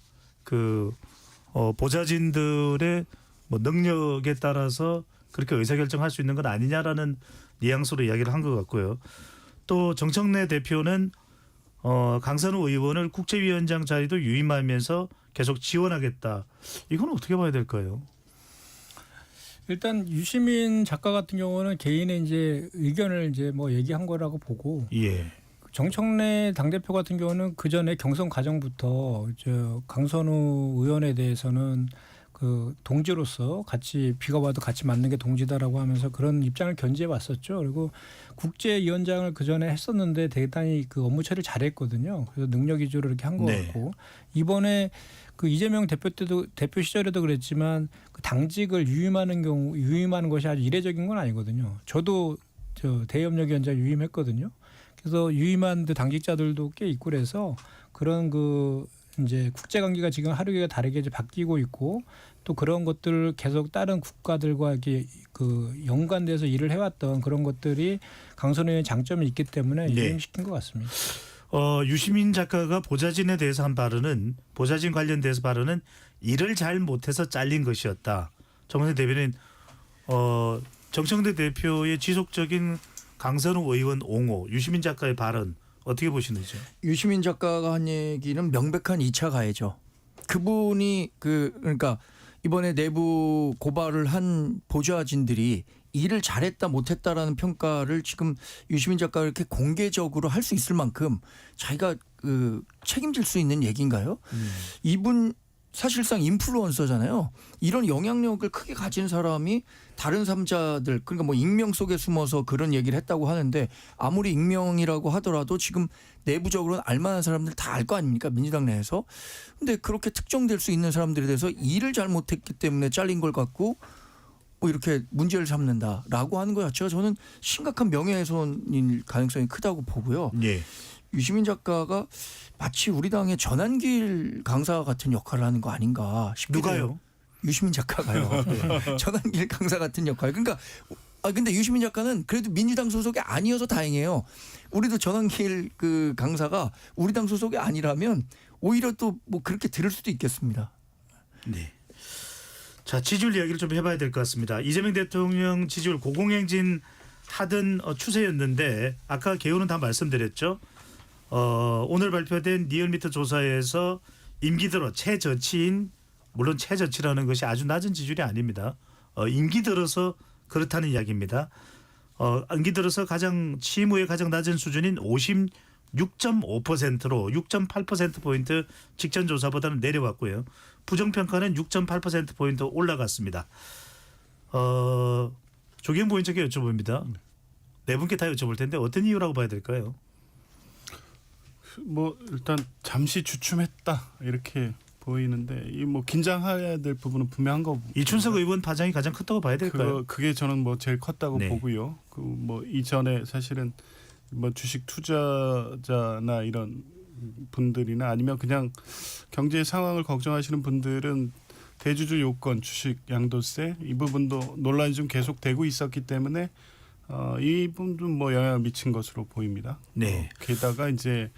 보좌진들의 뭐 능력에 따라서 그렇게 의사결정할 수 있는 건 아니냐라는 뉘앙스로 이야기를 한 것 같고요. 또 정청래 대표는 강선우 의원을 국제위원장 자리도 유임하면서 계속 지원하겠다. 이건 어떻게 봐야 될까요? 일단 유시민 작가 같은 경우는 개인의 이제 의견을 이제 뭐 얘기한 거라고 보고 예. 정청래 당대표 같은 경우는 그 전에 경선 과정부터 강선우 의원에 대해서는 그 동지로서 같이 비가 와도 같이 맞는 게 동지다라고 하면서 그런 입장을 견지해 왔었죠. 그리고 국제위원장을 그 전에 했었는데 대단히 그 업무 처리를 잘했거든요. 그래서 능력 위주로 이렇게 한 것 네. 같고 이번에 그 이재명 대표 시절에도 그랬지만 그 당직을 유임하는 것이 아주 이례적인 건 아니거든요. 저도 대협력위원장 유임했거든요. 그래서 유임한 그 당직자들도 꽤 있고 그래서 그런 그 이제 국제 관계가 지금 하루가 다르게 이제 바뀌고 있고 또 그런 것들을 계속 다른 국가들과 이렇게 그 연관돼서 일을 해왔던 그런 것들이 강선우 의원의 장점이 있기 때문에 네. 유임시킨 것 같습니다. 유시민 작가가 보좌진에 대해서 한 발언은 보좌진 관련돼서 발언은 일을 잘 못해서 잘린 것이었다. 정청래 대변인 정청래 대표의 지속적인 강선우 의원 옹호, 유시민 작가의 발언 어떻게 보시는지요? 유시민 작가가 한 얘기는 명백한 2차 가해죠. 그분이 그러니까 이번에 내부 고발을 한 보좌진들이 일을 잘했다 못했다라는 평가를 지금 유시민 작가가 이렇게 공개적으로 할 수 있을 만큼 자기가 그 책임질 수 있는 얘기인가요? 이분 사실상 인플루언서잖아요. 이런 영향력을 크게 가진 사람이 다른 3자들 그러니까 뭐 익명 속에 숨어서 그런 얘기를 했다고 하는데 아무리 익명이라고 하더라도 지금 내부적으로는 알만한 사람들 다 알 거 아닙니까? 민주당 내에서. 근데 그렇게 특정될 수 있는 사람들에 대해서 일을 잘못했기 때문에 잘린 걸 갖고 뭐 이렇게 문제를 삼는다라고 하는 것 자체가 저는 심각한 명예훼손일 가능성이 크다고 보고요. 예. 유시민 작가가 마치 우리 당의 전환길 강사 같은 역할을 하는 거 아닌가 싶기도 해요. 누가요? 유시민 작가가요. 전환길 강사 같은 역할. 그러니까 근데 유시민 작가는 그래도 민주당 소속이 아니어서 다행이에요. 우리도 전환길 그 강사가 우리 당 소속이 아니라면 오히려 또 뭐 그렇게 들을 수도 있겠습니다. 네. 자, 지지율 이야기를 좀 해봐야 될 것 같습니다. 이재명 대통령 지지율 고공행진 하던 추세였는데 아까 개요는 다 말씀드렸죠. 오늘 발표된 리얼미터 조사에서 임기 들어 최저치인 물론 최저치라는 것이 아주 낮은 지지율이 아닙니다. 임기 들어서 그렇다는 이야기입니다. 임기 들어서 취임 후에 가장 낮은 수준인 56.5%로 6.8%포인트 직전 조사보다는 내려왔고요. 부정평가는 6.8%포인트 올라갔습니다. 조경 부위원께 여쭤봅니다. 네 분께 다 여쭤볼 텐데 어떤 이유라고 봐야 될까요? 뭐 일단 잠시 주춤했다 이렇게 보이는데 이 뭐 긴장해야 될 부분은 분명한 거. 이춘석 의원 파장이 가장 컸다고 봐야 될까요? 그게 저는 뭐 제일 컸다고 네. 보고요. 그 뭐 이전에 사실은 뭐 주식 투자자나 이런 분들이나 아니면 그냥 경제 상황을 걱정하시는 분들은 대주주 요건, 주식 양도세 이 부분도 논란이 좀 계속되고 있었기 때문에 이 부분도 뭐 영향을 미친 것으로 보입니다. 네. 게다가 이제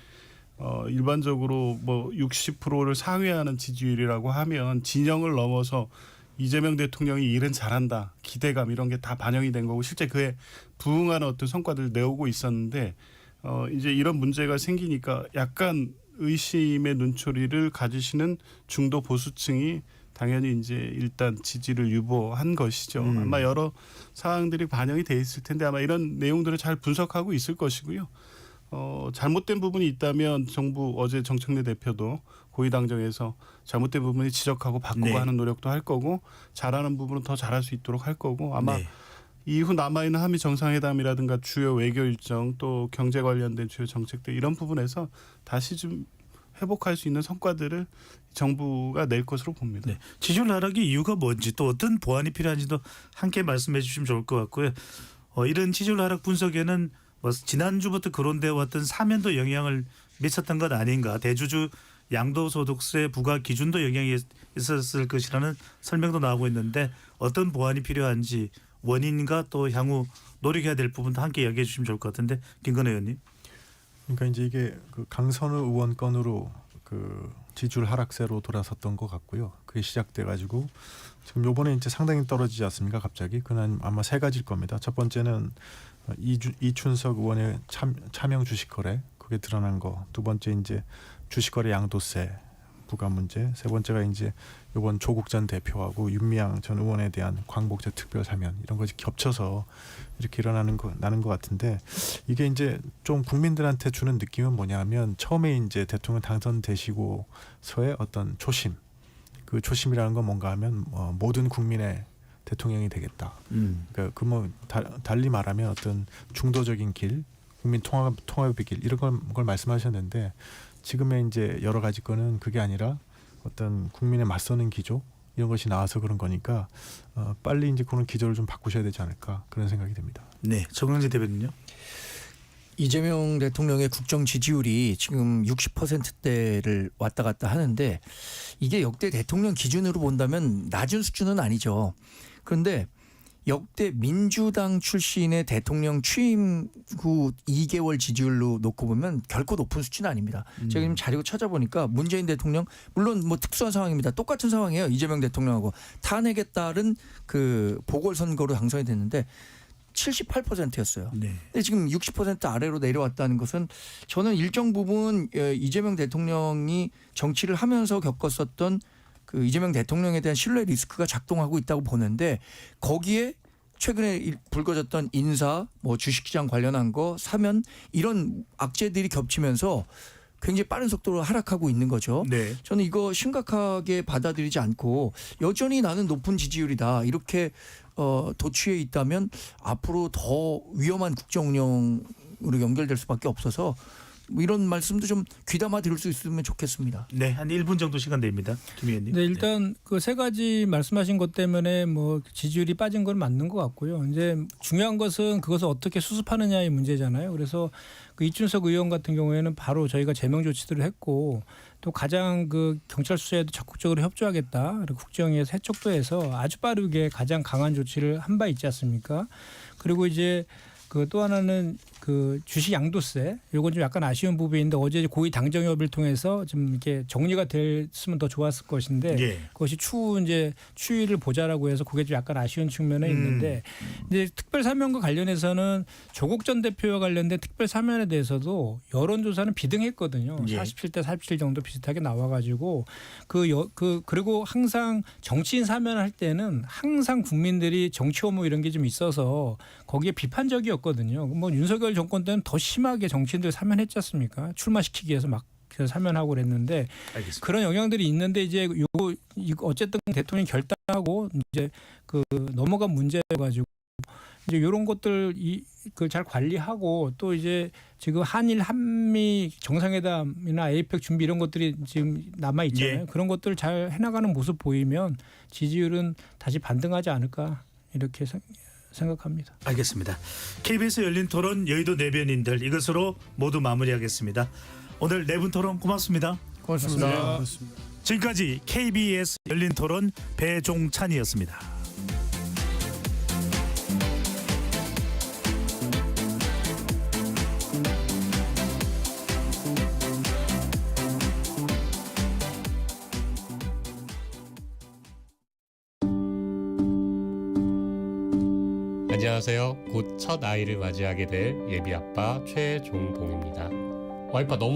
일반적으로 뭐 60%를 상회하는 지지율이라고 하면 진영을 넘어서 이재명 대통령이 일은 잘한다, 기대감 이런 게 다 반영이 된 거고 실제 그에 부응하는 어떤 성과들을 내오고 있었는데 이제 이런 문제가 생기니까 약간 의심의 눈초리를 가지시는 중도 보수층이 당연히 이제 일단 지지를 유보한 것이죠. 아마 여러 사항들이 반영이 돼 있을 텐데 아마 이런 내용들을 잘 분석하고 있을 것이고요. 잘못된 부분이 있다면 정부 어제 정청래 대표도 고위당정에서 잘못된 부분이 지적하고 바꾸고 네. 하는 노력도 할 거고 잘하는 부분은 더 잘할 수 있도록 할 거고 아마 네. 이후 남아있는 한미 정상회담이라든가 주요 외교 일정 또 경제 관련된 주요 정책들 이런 부분에서 다시 좀 회복할 수 있는 성과들을 정부가 낼 것으로 봅니다. 네. 지지율 하락의 이유가 뭔지 또 어떤 보완이 필요한지도 함께 말씀해 주시면 좋을 것 같고요. 이런 지지율 하락 분석에는 뭐 지난주부터 거론되어 왔던 사면도 영향을 미쳤던 것 아닌가. 대주주 양도소득세 부과 기준도 영향이 있었을 것이라는 설명도 나오고 있는데 어떤 보완이 필요한지 원인과 또 향후 노력해야 될 부분도 함께 이야기해 주시면 좋을 것 같은데 김건희 의원님. 그러니까 이제 이게 그 강선우 의원 건으로 그 지지율 하락세로 돌아섰던 것 같고요. 그게 시작돼 가지고 지금 요번에 이제 상당히 떨어지지 않습니까? 갑자기 그는 아마 세 가지일 겁니다. 첫 번째는 이춘석 의원의 차명 주식 거래 그게 드러난 거. 두 번째 이제 주식 거래 양도세 부가 문제, 세 번째가 이제 이번 조국 전 대표하고 윤미향 전 의원에 대한 광복절 특별 사면 이런 것이 겹쳐서 이렇게 나는 것 같은데 이게 이제 좀 국민들한테 주는 느낌은 뭐냐면 처음에 이제 대통령 당선되시고서의 어떤 초심, 그 초심이라는 건 뭔가 하면 모든 국민의 대통령이 되겠다. 그러니까 그 뭐 달리 말하면 어떤 중도적인 길, 국민 통합의 길 이런 걸 말씀하셨는데 지금의 이제 여러 가지 거는 그게 아니라 어떤 국민의 맞서는 기조 이런 것이 나와서 그런 거니까 빨리 이제 그런 기조를 좀 바꾸셔야 되지 않을까 그런 생각이 듭니다. 네, 정영진 대변인요. 이재명 대통령의 국정 지지율이 지금 60%대를 왔다 갔다 하는데 이게 역대 대통령 기준으로 본다면 낮은 수준은 아니죠. 그런데 역대 민주당 출신의 대통령 취임 후 2개월 지지율로 놓고 보면 결코 높은 수준은 아닙니다. 제가 지금 자료 찾아보니까 문재인 대통령 물론 뭐 특수한 상황입니다. 똑같은 상황이에요. 이재명 대통령하고 탄핵에 따른 그 보궐선거로 당선이 됐는데 78%였어요. 네. 근데 지금 60% 아래로 내려왔다는 것은 저는 일정 부분 이재명 대통령이 정치를 하면서 겪었었던 그 이재명 대통령에 대한 신뢰 리스크가 작동하고 있다고 보는데 거기에 최근에 불거졌던 인사, 뭐 주식시장 관련한 거, 사면 이런 악재들이 겹치면서 굉장히 빠른 속도로 하락하고 있는 거죠. 네. 저는 이거 심각하게 받아들이지 않고 여전히 나는 높은 지지율이다 이렇게 도취해 있다면 앞으로 더 위험한 국정 운영으로 연결될 수밖에 없어서 뭐 이런 말씀도 좀 귀담아 들을 수 있으면 좋겠습니다. 네, 한 1분 정도 시간 됩니다. 김 의원님. 네, 일단 그 세 가지 말씀하신 것 때문에 뭐 지지율이 빠진 건 맞는 것 같고요. 이제 중요한 것은 그것을 어떻게 수습하느냐의 문제잖아요. 그래서 그 이준석 의원 같은 경우에는 바로 저희가 제명 조치들을 했고 또 가장 그 경찰 수사에도 적극적으로 협조하겠다. 그리고 국정에서 해촉도에서 아주 빠르게 가장 강한 조치를 한 바 있지 않습니까? 그리고 이제 그 또 하나는 그 주식 양도세 요건 좀 약간 아쉬운 부분인데 어제 고위 당정협의를 통해서 좀 이렇게 정리가 됐으면 더 좋았을 것인데 예. 그것이 추후 이제 추이를 보자라고 해서 그게 좀 약간 아쉬운 측면에 있는데 이제 특별 사면과 관련해서는 조국 전 대표와 관련된 특별 사면에 대해서도 여론조사는 비등했거든요. 예. 47대 47 정도 비슷하게 나와가지고 그리고 항상 정치인 사면할 때는 항상 국민들이 정치 혐오 이런 게 좀 있어서 거기에 비판적이었거든요. 뭐 윤석열 정권 때는 더 심하게 정치인들 사면했지 않습니까? 출마시키기 위해서 막 사면하고 그랬는데 알겠습니다. 그런 영향들이 있는데 이제 이거 어쨌든 대통령이 결단하고 이제 그 넘어간 문제여가지고 이제 이런 것들 그 잘 관리하고 또 이제 지금 한일 한미 정상회담이나 에이펙 준비 이런 것들이 지금 남아 있잖아요. 예. 그런 것들 잘 해나가는 모습 보이면 지지율은 다시 반등하지 않을까 이렇게 생각합니다. 알겠습니다. KBS 열린 토론 여의도 내변인들 이것으로 모두 마무리하겠습니다. 오늘 네 분 토론 고맙습니다. 고맙습니다. 지금까지 KBS 열린 토론 배종찬이었습니다. 안녕하세요. 곧 첫 아이를 맞이하게 될 예비 아빠 최종봉입니다. 와이프가 너무